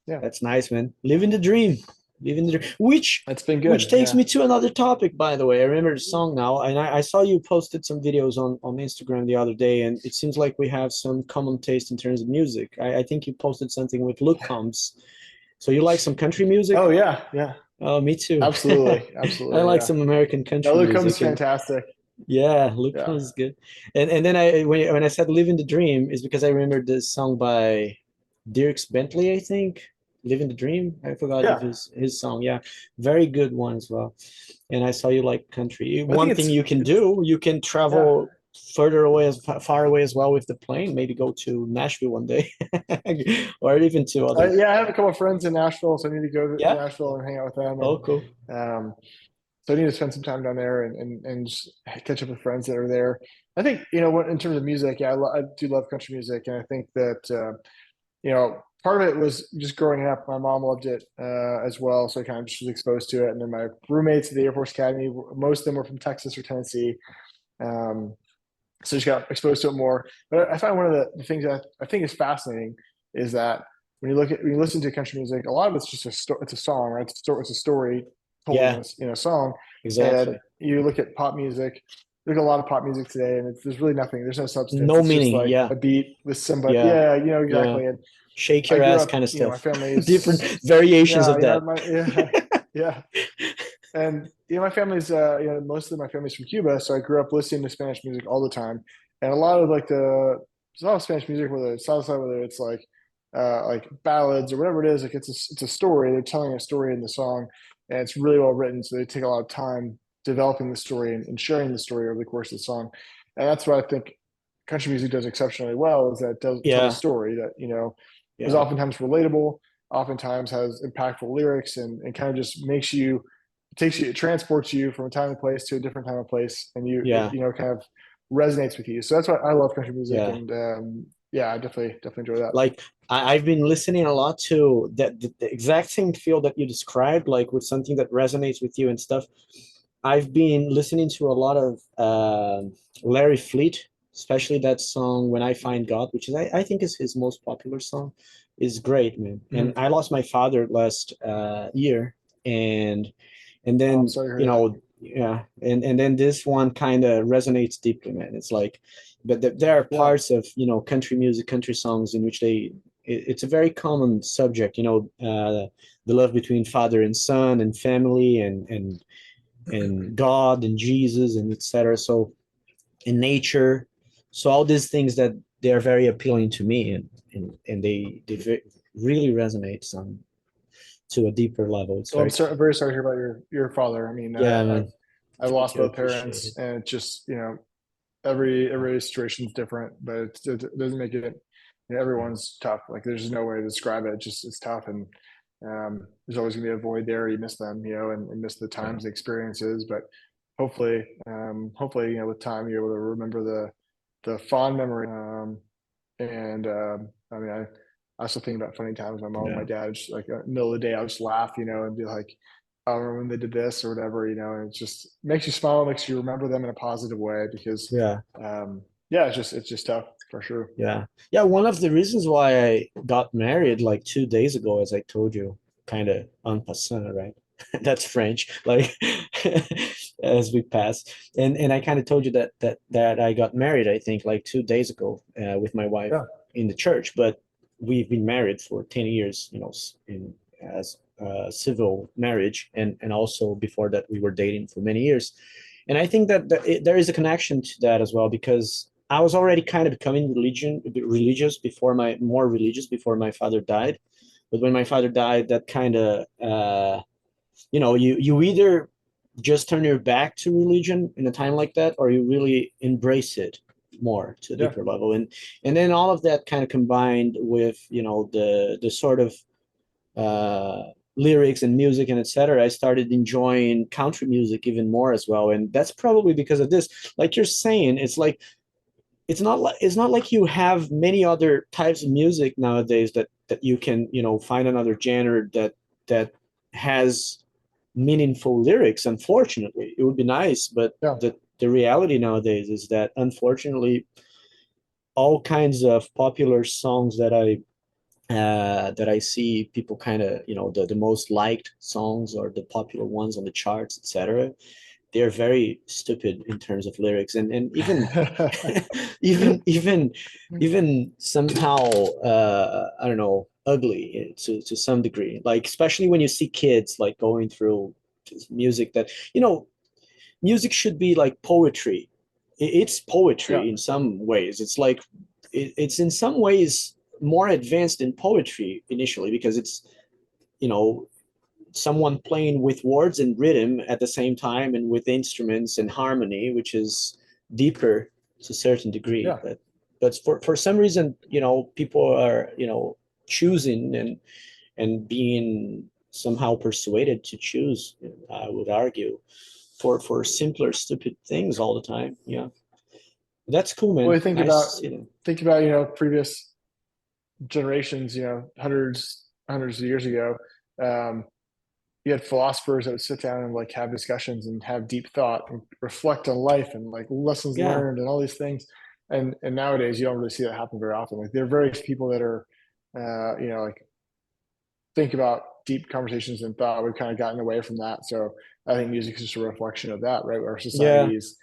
Yeah, That's nice, man. Living the dream. Living the dream. Which it's been which good. takes Yeah. me to another topic, by the way. I remember the song now, and I saw you posted some videos on Instagram the other day, and it seems like we have some common taste in terms of music. I think you posted something with Luke Combs. So you like some country music? Oh yeah, yeah. Oh, me too. Absolutely, I absolutely. like Yeah. some American No, country Luke Combs music, and fantastic. yeah, Luke Yeah. Combs is good. And then when I said "Living the Dream" is because I remembered this song by Dierks Bentley, I think. "Living the Dream." I forgot if Yeah. his song. Yeah, very good one as well. And I saw you like country. I think One thing you can it's do, you can yeah. travel further away, far away as well with the plane. Maybe go to Nashville one day, or even to other. Yeah, I have a couple of friends in Nashville, so I need to go to Yeah. Nashville and hang out with them. Oh, cool. Um, so I need to spend some time down there and just catch up with friends that are there. I think, what in terms of music, yeah, I do love country music. And I think that, part of it was just growing up. My mom loved it as well. So I kind of just was exposed to it. And then my roommates at the Air Force Academy, most of them were from Texas or Tennessee. Um, so just got exposed to it more. But I find one of the things that I think is fascinating is that when you listen to country music, a lot of it's just it's a song, right? It's a story told Yeah, in a song. And exactly. you look at pop music, look at a lot of pop music today, and there's really nothing. There's no substance. No It's just meaning. like Yeah, a beat with somebody. yeah, Yeah, yeah. exactly. And Shake I your grew ass up, kind of my stuff. Different family's variations yeah, of that. yeah, yeah. And my family's most of my family's from Cuba, so I grew up listening to Spanish music all the time, and a lot of there's a lot of Spanish music, whether it's salsa, whether it's like ballads or whatever it is, like it's a story. They're telling a story in the song, and it's really well written. So they take a lot of time developing the story and sharing the story over the course of the song, and that's what I think country music does exceptionally well is that it does tell a Yeah, story that is yeah, oftentimes relatable, oftentimes has impactful lyrics, and kind of just it transports you from a time and place to a different time and place, and yeah, kind of resonates with you. So that's why I love country music, yeah. and yeah, I definitely enjoy that. Like I've been listening a lot to the exact same feel that you described, like with something that resonates with you and stuff. I've been listening to a lot of Larry Fleet, especially that song "When I Find God," which is I think is his most popular song. Is great, man. And Mhm. I lost my father last year, and Oh, I'm then sorry to hear that. yeah, and then this one kind of resonates deeply, man. It's like, but there are Yeah, parts of country music, country songs in which it's a very common subject, the love between father and son and family and God and Jesus and etc. So in nature, so all these things that they are very appealing to me, and they really resonate some to a deeper level. It's well, very I'm very sorry to hear about your father. I mean, yeah, man. I've Thank lost you. I both appreciate parents, it. and it's just every situation is different, but it doesn't make it. Everyone's tough. Like there's no way to describe it. It's tough, and there's always gonna be a void there. You miss them, and miss the Yeah. times, the experiences. But hopefully, with time, you're able to remember the fond memory, And I mean, I still think about funny times. My mom and my Yeah. dad, just like in the middle of the day, I would just laugh, and be like, I remember when they did this or whatever, and it just makes you smile, makes you remember them in a positive way because, Yeah. yeah, it's just tough for sure. Yeah. Yeah. One of the reasons why I got married like 2 days ago, as I told you, kind of en passant, right? That's French, like as we pass. And I kind of told you that I got married, I think, like 2 days ago, with my wife Yeah. in the church, but we've been married for 10 years, in as civil marriage, and also before that we were dating for many years. And I think there is a connection to that as well, because I was already kind of becoming religious before more religious before my father died. But when my father died, that kind of, you either just turn your back to religion in a time like that, or you really embrace it more to a Yeah. deeper level. And then all of that kind of combined with, the sort of lyrics and music and etc. I started enjoying country music even more as well. And that's probably because of this. Like you're saying, it's not like you have many other types of music nowadays that you can, find another genre that has meaningful lyrics. Unfortunately, it would be nice, but Yeah. the reality nowadays is that, unfortunately, all kinds of popular songs that I see people kind of, the most liked songs or the popular ones on the charts, etc. They're very stupid in terms of lyrics, and even even somehow, I don't know, ugly to some degree. Like, especially when you see kids like going through music that, music should be like poetry. It's Yeah. poetry in some ways. It's like it's in some ways more advanced in poetry initially, because it's, you know someone playing with words and rhythm at the same time, and with instruments and harmony, which is deeper to a certain degree. Yeah. But for some reason, people are, choosing and being somehow persuaded to choose, I would argue, for simpler stupid things all the time. Yeah, that's cool, Well, man. you Nice to see them. think about, previous generations, hundreds of years ago. Um, you had philosophers that would sit down and like have discussions and have deep thought and reflect on life and like lessons Yeah, learned and all these things. And nowadays you don't really see that happen very often. Like there are very few people that are, like think about deep conversations and thought. We've kind of gotten away from that. So I think music is just a reflection of that, right? Our yeah, societies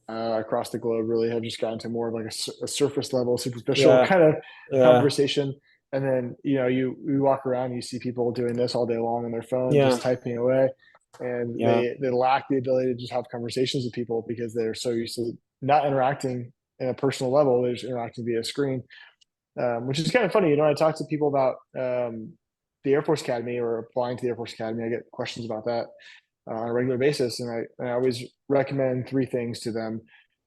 across the globe really have just gotten to more of like a surface level, superficial yeah, kind of yeah, conversation. And then, you walk around, and you see people doing this all day long on their phone, yeah, just typing away. And yeah, they lack the ability to just have conversations with people because they're so used to not interacting in a personal level. They're just interacting via screen, which is kind of funny. I talk to people about the Air Force Academy or applying to the Air Force Academy. I get questions about that on a regular basis, and I always recommend three things to them.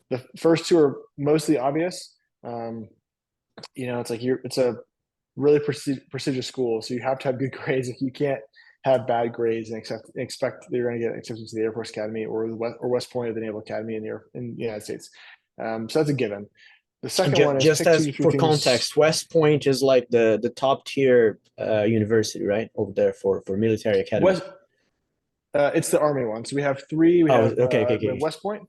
The first two are mostly obvious. Um, it's like it's a really prestigious school, so you have to have good grades. Like you can't have bad grades and expect that you're going to get accepted to the Air Force Academy or West Point or the Naval Academy in the United States. So that's a given. The second one is just pick two as to three for things. context, West Point is like the top tier university, right, over there for military academy. West, it's the Army one. So we have three. We Oh, have okay, okay, we have okay, West Point.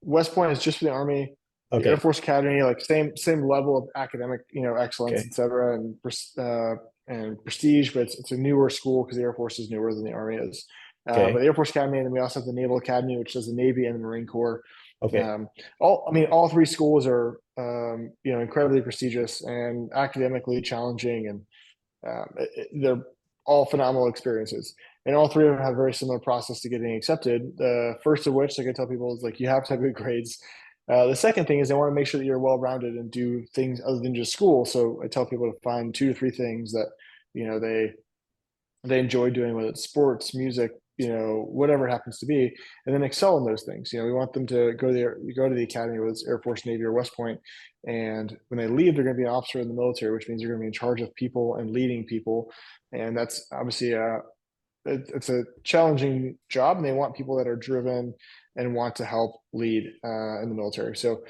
West Point is just for the Army. The Air okay, Force Academy, like same level of academic, excellence, okay, et cetera, and prestige, but it's a newer school because the Air Force is newer than the Army is. But okay, the Air Force Academy, and then we also have the Naval Academy, which does the Navy and the Marine Corps. okay. All three schools are, incredibly prestigious and academically challenging, and they're all phenomenal experiences. And all three of them have a very similar process to getting accepted. The first of which, like I tell people, is like you have to have good grades. The second thing is they want to make sure that you're well rounded and do things other than just school. So I tell people to find 2 to 3 things that they enjoy doing, whether it's sports, music, whatever it happens to be, and then excel in those things. We want them to go to the academy, whether it's Air Force, Navy, or West Point, and when they leave, they're going to be an officer in the military, which means they're going to be in charge of people and leading people, and that's obviously it's a challenging job, and they want people that are driven and want to help lead in the military. So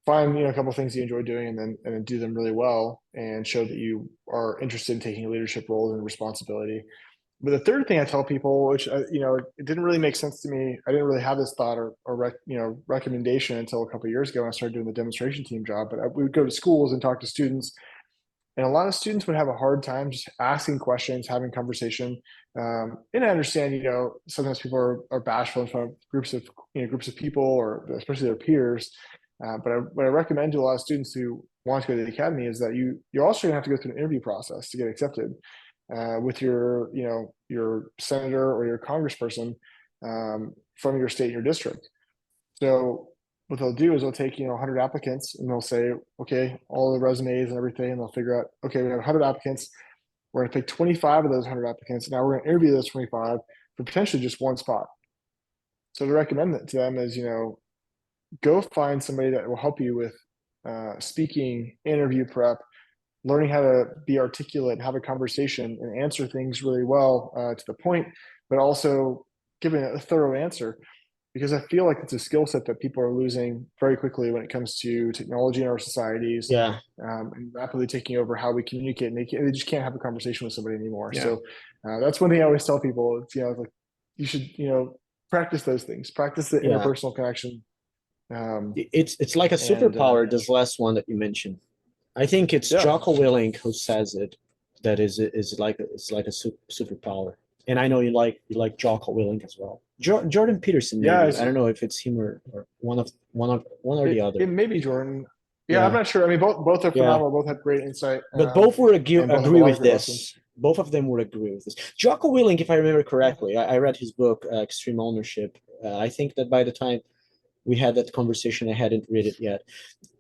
find a couple of things you enjoy doing, and then do them really well, and show that you are interested in taking leadership roles and responsibility. But the third thing I tell people, which it didn't really make sense to me. I didn't really have this thought or recommendation until a couple of years ago when I started doing the demonstration team job. But we would go to schools and talk to students, and a lot of students would have a hard time just asking questions, having conversation. And I understand, sometimes people are bashful in front of groups of people, or especially their peers. But what I recommend to a lot of students who want to go to the academy is that you're also gonna have to go through an interview process to get accepted, with your senator or your congressperson, from your state, your district. So what they'll do is they'll take 100 applicants, and they'll say, okay, all the resumes and everything, and they'll figure out, okay, we have 100 applicants. We're going to pick 25 of those 100 applicants. Now we're going to interview those 25 for potentially just one spot. So to recommend that to them is, go find somebody that will help you with speaking, interview prep, learning how to be articulate and have a conversation and answer things really well, to the point, but also giving a thorough answer. Because I feel like it's a skill set that people are losing very quickly when it comes to technology in our societies, Yeah. And rapidly taking over how we communicate. And they just can't have a conversation with somebody anymore. Yeah. So that's one thing I always tell people. It's, like, you should, practice those things, practice the interpersonal connection. It's like a superpower, this last one that you mentioned. I think it's Jocko Willink who says it, that it's like a superpower. And I know you like Jocko Willink as well. Jordan Peterson, maybe. I don't know if it's him or one or the other. It may be Jordan. Yeah, I'm not sure. I mean, both are phenomenal. Both have great insight. But both would agree with this. Lessons. Both of them would agree with this. Jocko Willink, if I remember correctly, I read his book, Extreme Ownership. I think that by the time we had that conversation, I hadn't read it yet.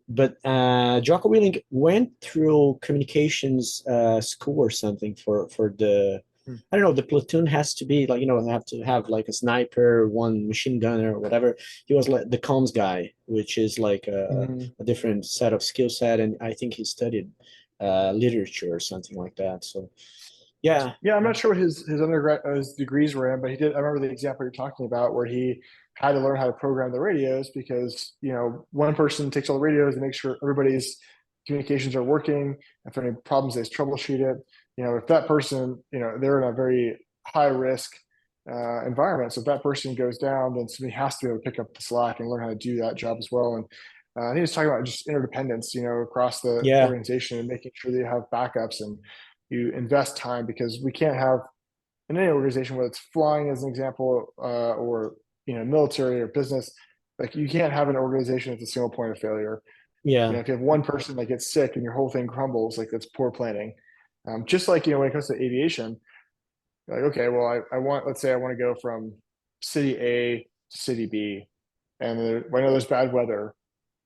But Jocko Willink went through communications school or something for the, I don't know, the platoon has to be like, have to have like a sniper, one machine gunner or whatever. He was like the comms guy, which is like a different set of skill set. And I think he studied literature or something like that. So, yeah. Yeah, I'm not sure what his undergrad his degrees were in, but he did. I remember the example you're talking about where he had to learn how to program the radios because, one person takes all the radios and makes sure everybody's communications are working. If any problems, they troubleshoot it. If that person, they're in a very high risk environment. So if that person goes down, then somebody has to be able to pick up the slack and learn how to do that job as well. And he was talking about just interdependence, across the organization, and making sure that you have backups and you invest time, because we can't have in any organization, whether it's flying as an example, or military or business, like you can't have an organization that's a single point of failure. Yeah. If you have one person that gets sick and your whole thing crumbles, like that's poor planning. Just like, when it comes to aviation, like, okay, well, let's say I want to go from city A to city B, and I know there's bad weather.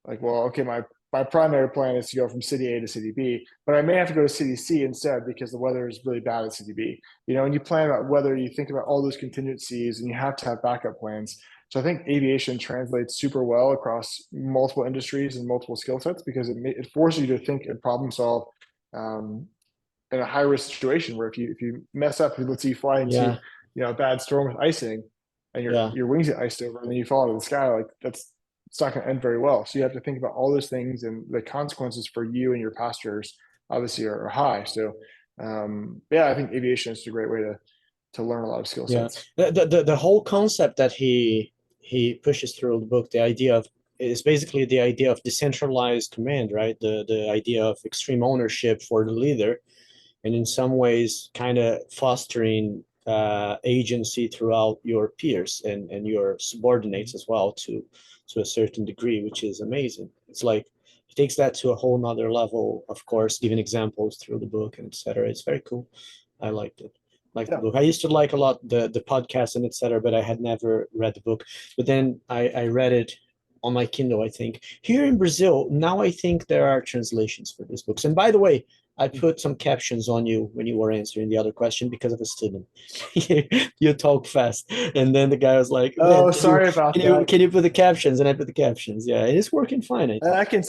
Like, well, okay, my primary plan is to go from city A to city B, but I may have to go to city C instead because the weather is really bad at city B. And you plan about weather, you think about all those contingencies, and you have to have backup plans. So I think aviation translates super well across multiple industries and multiple skill sets, because it forces you to think and problem solve, in a high risk situation where if you mess up, let's say you fly into a bad storm with icing, and your wings get iced over, and then you fall out of the sky, like it's not going to end very well. So you have to think about all those things, and the consequences for you and your passengers obviously are high. So I think aviation is a great way to learn a lot of skill sets. The whole concept that he pushes through the book, is basically the idea of decentralized command, right? The idea of extreme ownership for the leader, and in some ways kind of fostering agency throughout your peers and your subordinates as well to a certain degree, which is amazing. It's like he takes that to a whole nother level, of course, giving examples through the book and etc. It's very cool. I liked it. The book. I used to like a lot the podcast and etc., but I had never read the book. But then I read it on my Kindle, I think. Here in Brazil, now I think there are translations for these books. And by the way, I put some captions on you when you were answering the other question because of a student. You talk fast. And then the guy was like, oh, sorry about that. Can you put the captions? And I put the captions. Yeah, it is working fine. I can.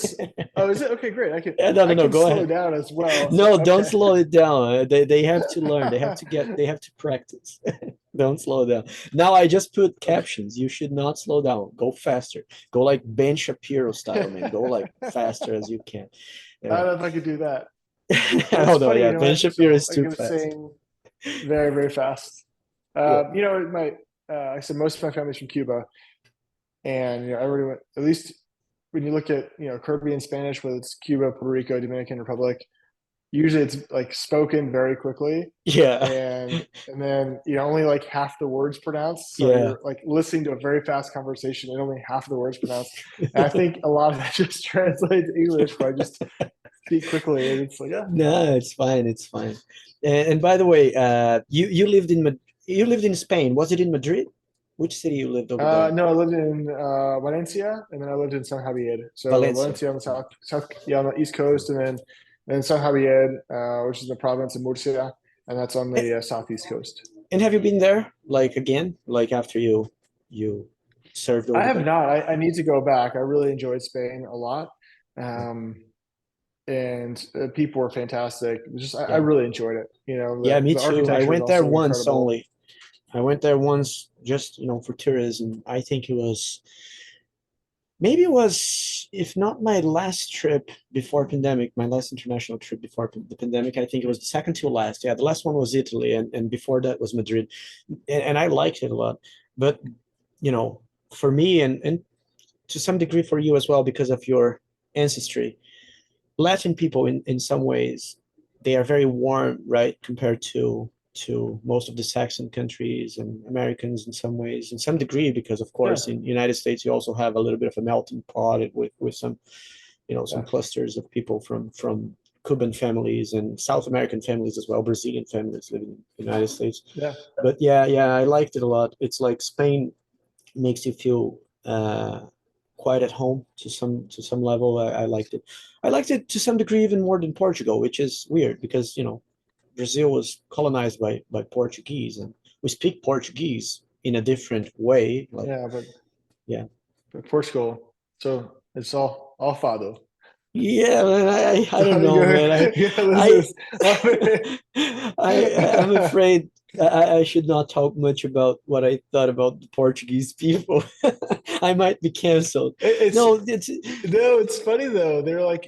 Oh, is it? Okay, great. I can. No, go ahead. Slow down as well. No, don't slow it down. They have to learn. They have to practice. Don't slow down. Now I just put captions. You should not slow down. Go faster. Go like Ben Shapiro style, man. Go like faster as you can. I don't Yeah. know if I could do that. I But it's don't know. funny, Yeah, Ben Shapiro so is like too I was fast. saying, very, very fast. Yeah. I said most of my family's from Cuba, and everybody went, at least when you look at Caribbean Spanish, whether it's Cuba, Puerto Rico, Dominican Republic, usually it's like spoken very quickly, Yeah. and then only like half the words pronounced. So Yeah. you're like listening to a very fast conversation and only half the words pronounced. And I think a lot of that just translates to English by just speak quickly, and it's like, yeah. No, it's fine. It's fine. And by the way, you lived in you lived in Spain. Was it in Madrid? Which city you lived over there? No, I lived in Valencia, and then I lived in San Javier. So Valencia. Valencia on the south, yeah, on the east coast, and then San Javier, which is the province of Murcia, and that's on the southeast coast. And have you been there like again, like after you served I over have there? not. I need to go back. I really enjoyed Spain a lot, um, and people were fantastic. It was just I Yeah. really enjoyed it. You know, Yeah, me the too. I architecture is went there also once incredible. only. I went there once just, for tourism. I think it was maybe it was, if not my last trip before pandemic, my last international trip before the pandemic, I think it was the second to last. Yeah, the last one was Italy, and before that was Madrid. And I liked it a lot. But, you know, for me and to some degree for you as well, because of your ancestry, Latin people in some ways, they are very warm, right, compared to most of the Saxon countries and Americans in some ways, in some degree, because of Yeah, course in the United States you also have a little bit of a melting pot with some, some yeah, clusters of people from Cuban families and South American families as well, Brazilian families living in the United States. yeah. But yeah, I liked it a lot. It's like Spain makes you feel quite at home to some level. I liked it. I liked it to some degree even more than Portugal, which is weird because Brazil was colonized by Portuguese, and we speak Portuguese in a different way. Like, Yeah, yeah, but Portugal. So it's all fado. yeah, man. I don't know, man. Yeah, this I is. I'm afraid I should not talk much about what I thought about the Portuguese people. I might be canceled. It's No, it's no, it's funny though. They're like,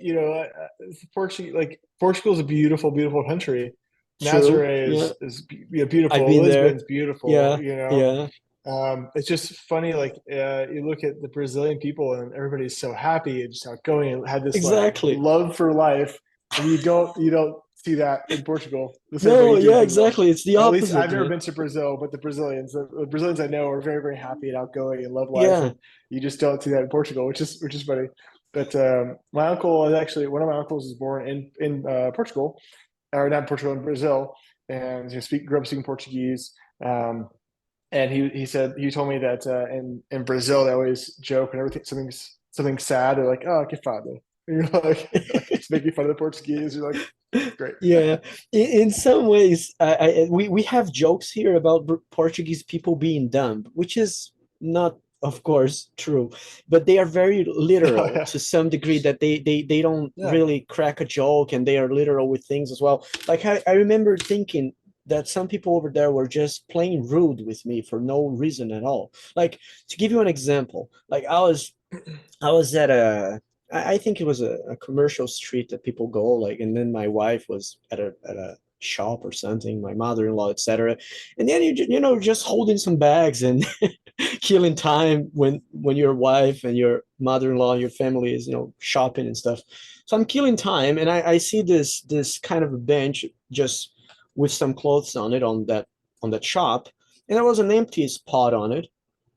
Portugal's a beautiful, beautiful country. true. Nazaré Yeah, is I've beautiful. been there. Lisbon's beautiful. Yeah, yeah, It's just funny. Like you look at the Brazilian people, and everybody's so happy and just outgoing, and had this like exactly. love for life, and you don't see that in Portugal the same way No, you do in yeah, Brazil. exactly. It's the At least I've opposite, never man. been to Brazil, but the Brazilians I know are very, very happy and outgoing and love life, Yeah. and you just don't see that in Portugal, which is funny. But my uncle is actually one of my uncles is born in Portugal, or not Portugal, in Brazil, and grew up speaking Portuguese. And he told me that in Brazil they always joke and everything something sad. They're like, "Oh, que fado." And you're like it's making fun of the Portuguese. You're like, great. Yeah, in some ways, we have jokes here about Portuguese people being dumb, which is not, of course, true, but they are very Oh literal yeah, to some degree that they don't yeah, really crack a joke and they are literal with things as well. Like I remember thinking that some people over there were just plain rude with me for no reason at all. Like to give you an example, like I was at I think it was a commercial street that people go like, and then my wife was at a shop or something, my mother-in-law, etc. And then just holding some bags and killing time when your wife and your mother-in-law and your family is shopping and stuff. So I'm killing time, and I see this kind of a bench just with some clothes on it on that shop, and there was an empty spot on it,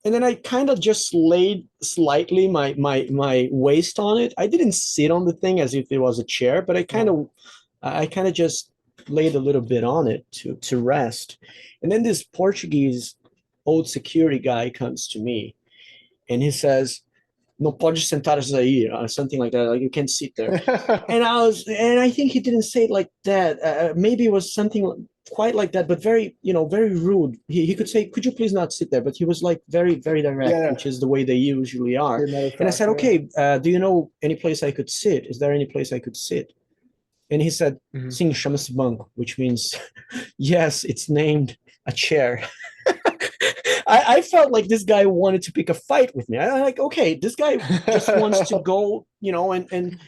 and then I kind of just laid slightly my waist on it. I didn't sit on the thing as if it was a chair, but yeah. I kind of just laid a little bit on it to rest. And then this Portuguese old security guy comes to me and he says, "No pode sentar aí," or something like that. Like you can't sit there. And I think he didn't say it like that. Maybe it was something quite like that, but very, very rude. He could say, "Could you please not sit there?" But he was like very, very direct, Yeah, which is the way they usually are. very matter of And I fact. said, Yeah. "Okay, do you know any place I could sit? Is there any place I could sit?" And he said, Mhm. "Sim, chama-se banco," which means, yes, it's named a chair. I felt like this guy wanted to pick a fight with me. I'm like, okay, this guy just wants to go, and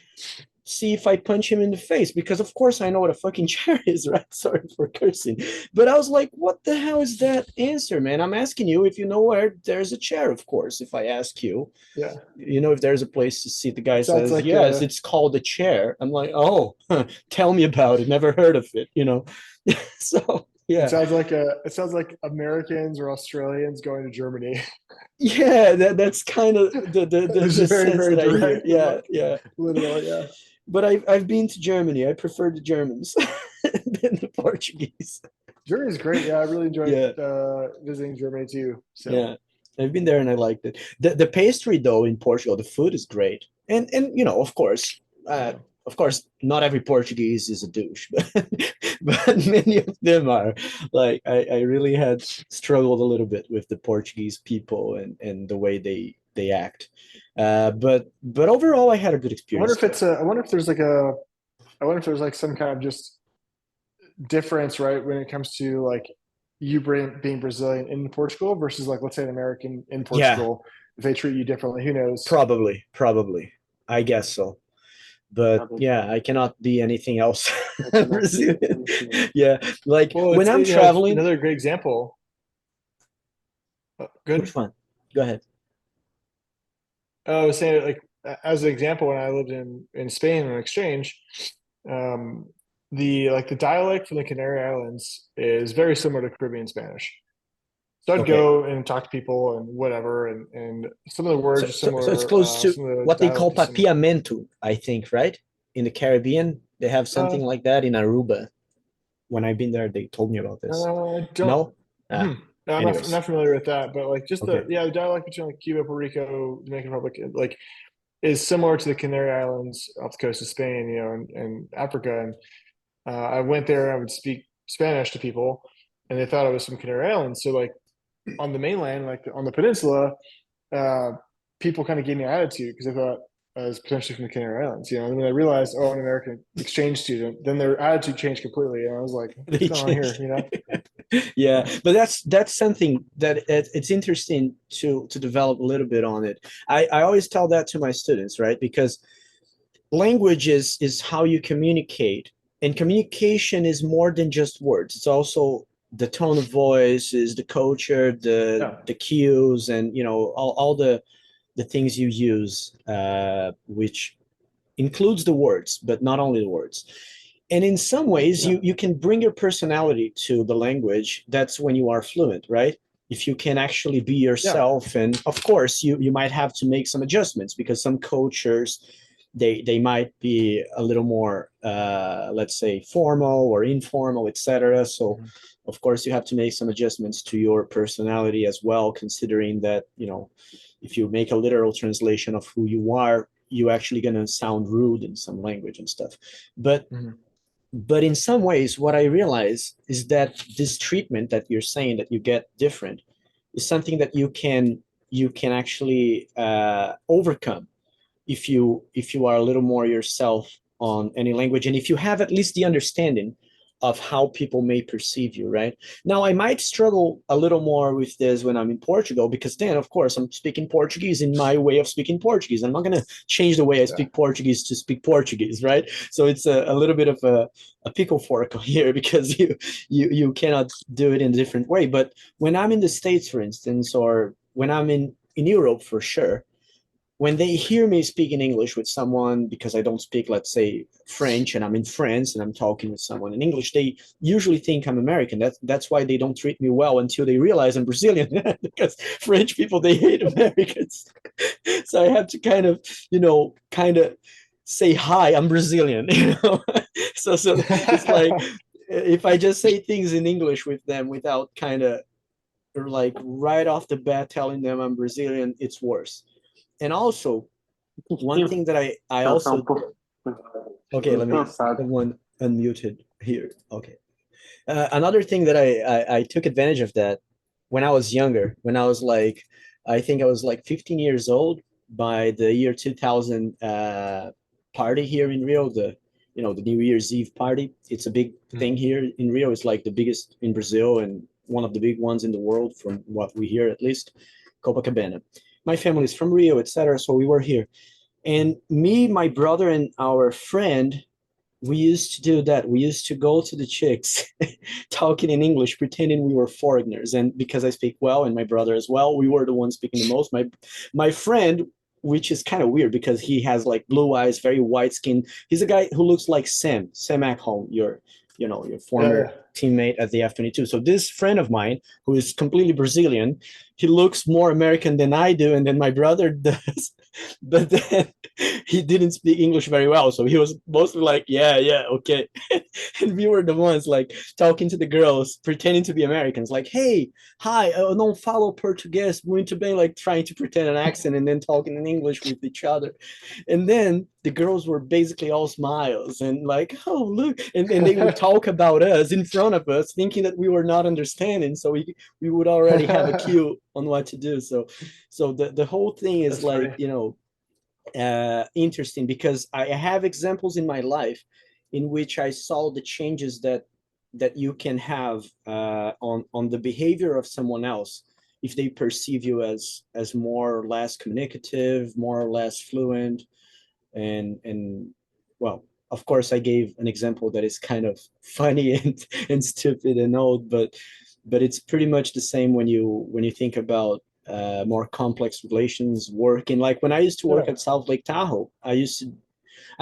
see if I punch him in the face, because of course I know what a fucking chair is, right? Sorry for cursing. But I was like, what the hell is that answer, man? I'm asking you if you know where there's a chair, of course. If I ask you, Yeah. if there's a place to sit, the guy Sounds says, like yes, it's called a chair. I'm like, oh, tell me about it. Never heard of it, So yeah. it sounds like Americans or Australians going to Germany. Yeah, that's kind of It's the very, sense very that I hear. direct and Yeah, like yeah. literal, yeah. But I've been to Germany. I prefer the Germans than the Portuguese. Germany's great. Yeah, I really enjoyed Yeah, visiting Germany too. So yeah. I've been there and I liked it. The pastry though in Portugal, the food is great. And of course, not every Portuguese is a douche, but many of them are. Like I really had struggled a little bit with the Portuguese people and the way they act. But overall I had a good I wonder experience if there. it's a, I wonder if there's like some kind of just difference, right, when it comes to like being Brazilian in Portugal versus like let's say an American in Yeah, Portugal. If they treat you differently, who knows? probably. I guess so. But yeah, I cannot be anything else. Brazilian. Yeah, like Well, when it's I'm traveling, another great example. Good. which one? Go ahead. I was saying like as an example, when I lived in Spain on exchange, um, the dialect from the Canary Islands is very similar to Caribbean Spanish. So I'd Okay. go and talk to people and whatever, and some of the words So, are so it's similar. close to Some of the what they call dialect is similar. papiamento, I think, right? In the Caribbean, they have Uh, something like that in Aruba. When I've been there, they told me about this. don't. No? Hmm. Ah, No, I'm anyways. not familiar with that, but like just Okay. the dialect between like Cuba, Puerto Rico, Dominican Republic, like is similar to the Canary Islands off the coast of Spain, and Africa. And I went there, I would speak Spanish to people, and they thought I was from Canary Islands. So like on the mainland, like on the peninsula, uh, people kind of gave me an attitude because they thought I was potentially from the Canary Islands. And when I realized, oh, an American exchange student, then their attitude changed completely, and I was like, what's They going on here? changed. Yeah, but that's something that it's interesting to develop a little bit on it. I always tell that to my students, right? Because language is how you communicate, and communication is more than just words. It's also the tone of voice, is the culture, the Yeah, the cues, and all the things you use, which includes the words, but not only the words. And in some ways, you can bring your personality to the language. That's when you are fluent, right? If you can actually be yeah, yourself, and of course you might have to make some adjustments, because some cultures, they might be a little more, let's say, formal or informal, etc. So mhm, of course you have to make some adjustments to your personality as well, considering that if you make a literal translation of who you are, you actually going to sound rude in some language and stuff. but mhm. but in some ways, what I realize is that this treatment that you're saying that you get different is something that you can actually overcome if you are a little more yourself on any language, and if you have at least the understanding of how people may perceive you, right? Now, I might struggle a little more with this when I'm in Portugal, because then, of course, I'm speaking Portuguese in my way of speaking Portuguese. I'm not going to change the way I Yeah, speak Portuguese to speak Portuguese, right? So it's a little bit of a pickle fork here, because you cannot do it in a different way. But when I'm in the States, for instance, or when I'm in Europe, for sure, when they hear me speaking English with someone, because I don't speak, let's say, French, and I'm in France and I'm talking with someone in English, they usually think I'm American. That's why they don't treat me well until they realize I'm Brazilian, because French people, they hate Americans. So I have to kind of say, hi, I'm Brazilian. So it's like, if I just say things in English with them without kind of like right off the bat telling them I'm Brazilian, it's worse. And also, one thing that I also, okay, let me, someone unmuted here. Okay. Another thing that I took advantage of that when I was younger, when I was like, I think I was like 15 years old by the year 2000, party here in Rio, the New Year's Eve party. It's a big thing mhm, here in Rio. It's like the biggest in Brazil, and one of the big ones in the world, from what we hear at least, Copacabana. My family is from Rio, etc. So we were here. And me, my brother, and our friend, we used to do that. We used to go to the chicks talking in English, pretending we were foreigners. And because I speak well, and my brother as well, we were the ones speaking the most. My friend, which is kind of weird because he has like blue eyes, very white skin. He's a guy who looks like Sam Ackholm, your former teammate at the F-22. So this friend of mine, who is completely Brazilian, he looks more American than I do, and then my brother does. But then he didn't speak English very well, so he was mostly like, yeah, okay. And we were the ones like talking to the girls, pretending to be Americans, like, hey, hi, eu não falo português muito bem, like trying to pretend an accent and then talking in English with each other. And then the girls were basically all smiles and like, oh, look. And they would talk about us in front of us, thinking that we were not understanding. So we would already have a cue on what to do. So the whole thing is That's like, funny. interesting, because I have examples in my life in which I saw the changes that you can have on the behavior of someone else if they perceive you as more or less communicative, more or less fluent. And well, of course I gave an example that is kind of funny and stupid and old, but it's pretty much the same when you think about more complex relations working. Like when I used to work Yeah. at South Lake Tahoe, I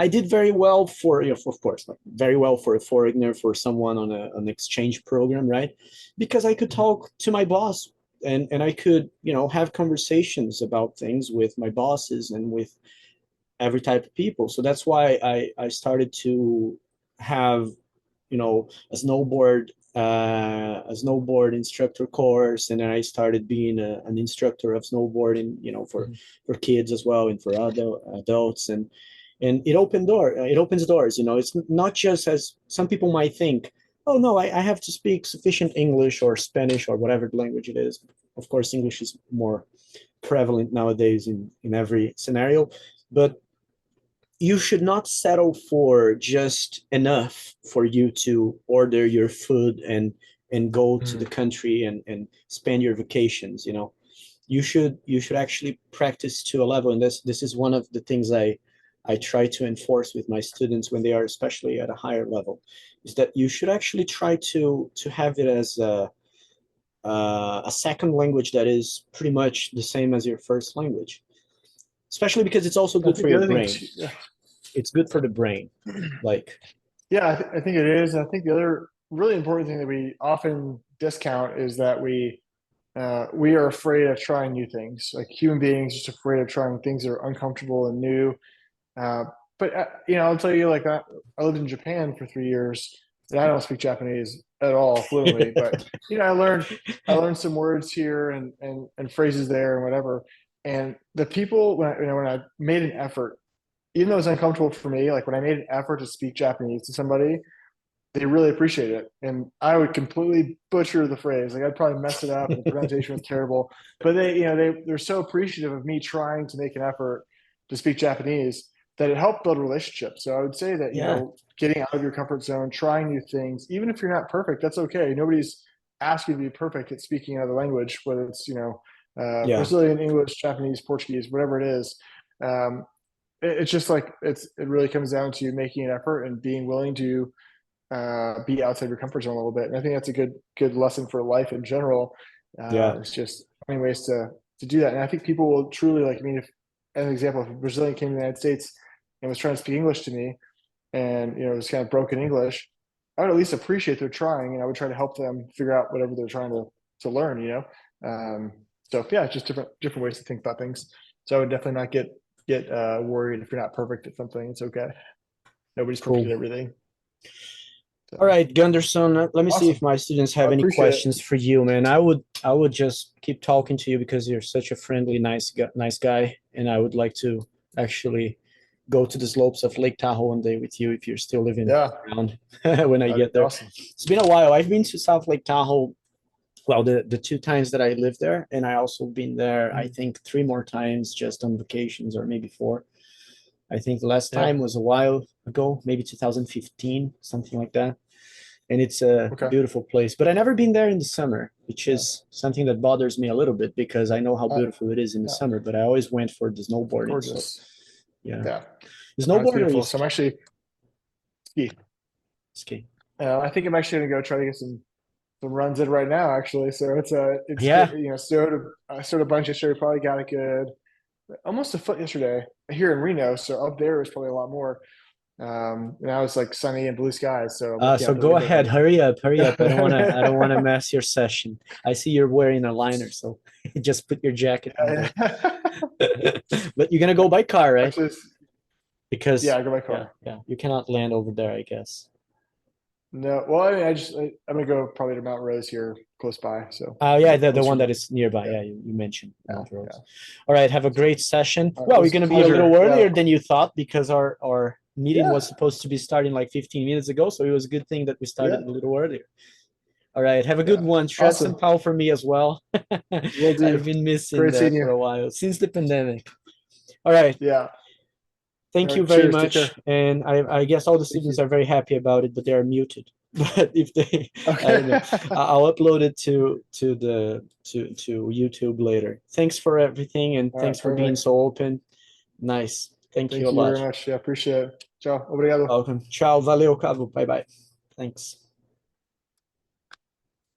did very well for, of course, like very well for a foreigner, for someone on an exchange program, right? Because I could talk to my boss, and I could, have conversations about things with my bosses and with every type of people. So that's why I started to have, a snowboard instructor course, and then I started being an instructor of snowboarding, for kids as well, and for adults. And it opens doors. It's not just as some people might think, oh no, I have to speak sufficient English or Spanish or whatever language it is. Of course, English is more prevalent nowadays in every scenario, but you should not settle for just enough for you to order your food and go to the country and spend your vacations. You should actually practice to a level, and this is one of the things I try to enforce with my students when they are especially at a higher level, is that you should actually try to have it as a second language that is pretty much the same as your first language, especially because it's also I good think for the your other thing brain. It's good for the brain. Like, Yeah, I think it is. I think the other really important thing that we often discount is that we are afraid of trying new things. Like human beings, just afraid of trying things that are uncomfortable and new. But I'll tell you, like I lived in Japan for 3 years, and I don't speak Japanese at all fluently. But I learned some words here and phrases there and whatever. And the people when I made an effort, even though it's uncomfortable for me, like when I made an effort to speak Japanese to somebody, they really appreciate it. And I would completely butcher the phrase. Like I'd probably mess it up and the pronunciation was terrible. But they're so appreciative of me trying to make an effort to speak Japanese that it helped build relationships. So I would say that, yeah, getting out of your comfort zone, trying new things, even if you're not perfect, that's okay. Nobody's asking you to be perfect at speaking another language, whether it's, yeah, Brazilian, English, Japanese, Portuguese, whatever it is. Um, it's just like it really comes down to making an effort and being willing to be outside your comfort zone a little bit. And I think that's a good lesson for life in general. yeah, It's just finding ways to do that. And I think people will truly like. I mean, if as an example, if a Brazilian came to the United States and was trying to speak English to me, and it was kind of broken English, I would at least appreciate their trying, and I would try to help them figure out whatever they're trying to learn. Um, so yeah, just different ways to think about things. So I would definitely not get worried if you're not perfect at something. It's okay. Nobody's perfect cool. at everything. All So right, Gunderson, let me see if awesome. my students I have any appreciate it. questions for you, man. I would just keep talking to you because you're such a friendly, nice guy, and I would like to actually go to the slopes of Lake Tahoe one day with you if you're still living Yeah, around when I that'd get be there. awesome. It's been a while. I've been to South Lake Tahoe, well, the two times that I lived there, and I also been there, I Mhm. think, three more times just on vacations, or maybe four. I think the last Yeah. time was a while ago, maybe 2015, something like that. and it's a Okay. beautiful place. But I never been there in the summer, which is something that bothers me a little bit because I know how beautiful it is in the yeah. summer. But I always went for the snowboarding. So Gorgeous. yeah, Yeah. snowboard or beautiful. you So I'm actually ski. ski? I think I'm actually gonna go try to get some runs in right now, actually. So it's Yeah. good. You know, sewed a bunch yesterday. Probably got a good almost a foot yesterday here in Reno. So up there was probably a lot more. Now it's like sunny and blue skies. So I'm looking So out the go window ahead, here. hurry up. I don't wanna mess your session. I see you're wearing a liner, so just put your jacket on there. But you're gonna go by car, right? Actually, Because yeah, I go by car. yeah, you cannot land over there, I guess. No, well, I mean, I'm gonna go probably to Mount Rose here close by. So Oh a yeah, little the one closer. that is nearby. Yeah, Yeah, you mentioned yeah, Mount Rose. yeah. All right, have a great session. It Well, we're was a gonna be a little pleasure. Yeah, earlier than you thought because our meeting yeah, was supposed to be starting like 15 minutes ago, so it was a good thing that we yeah, started a little earlier. All right, have a good yeah. one. Shred some Awesome. pow for me as well. Will I've do. been missing Great that seeing for you. a while since the pandemic. All right, Yeah. All thank you right. very Cheers. Take much. care. And I guess all the Thank students you. are very happy about it, but they are muted. But if they, I don't know, Okay. I'll upload it to YouTube later. Thanks for everything, and All right. thanks for being Perfect. so open. Nice. Thank you Thank a you lot. very much. Yeah, appreciate it. Ciao. Obrigado. Welcome. Tchau. Valeu, Cabo. Bye bye. Thanks.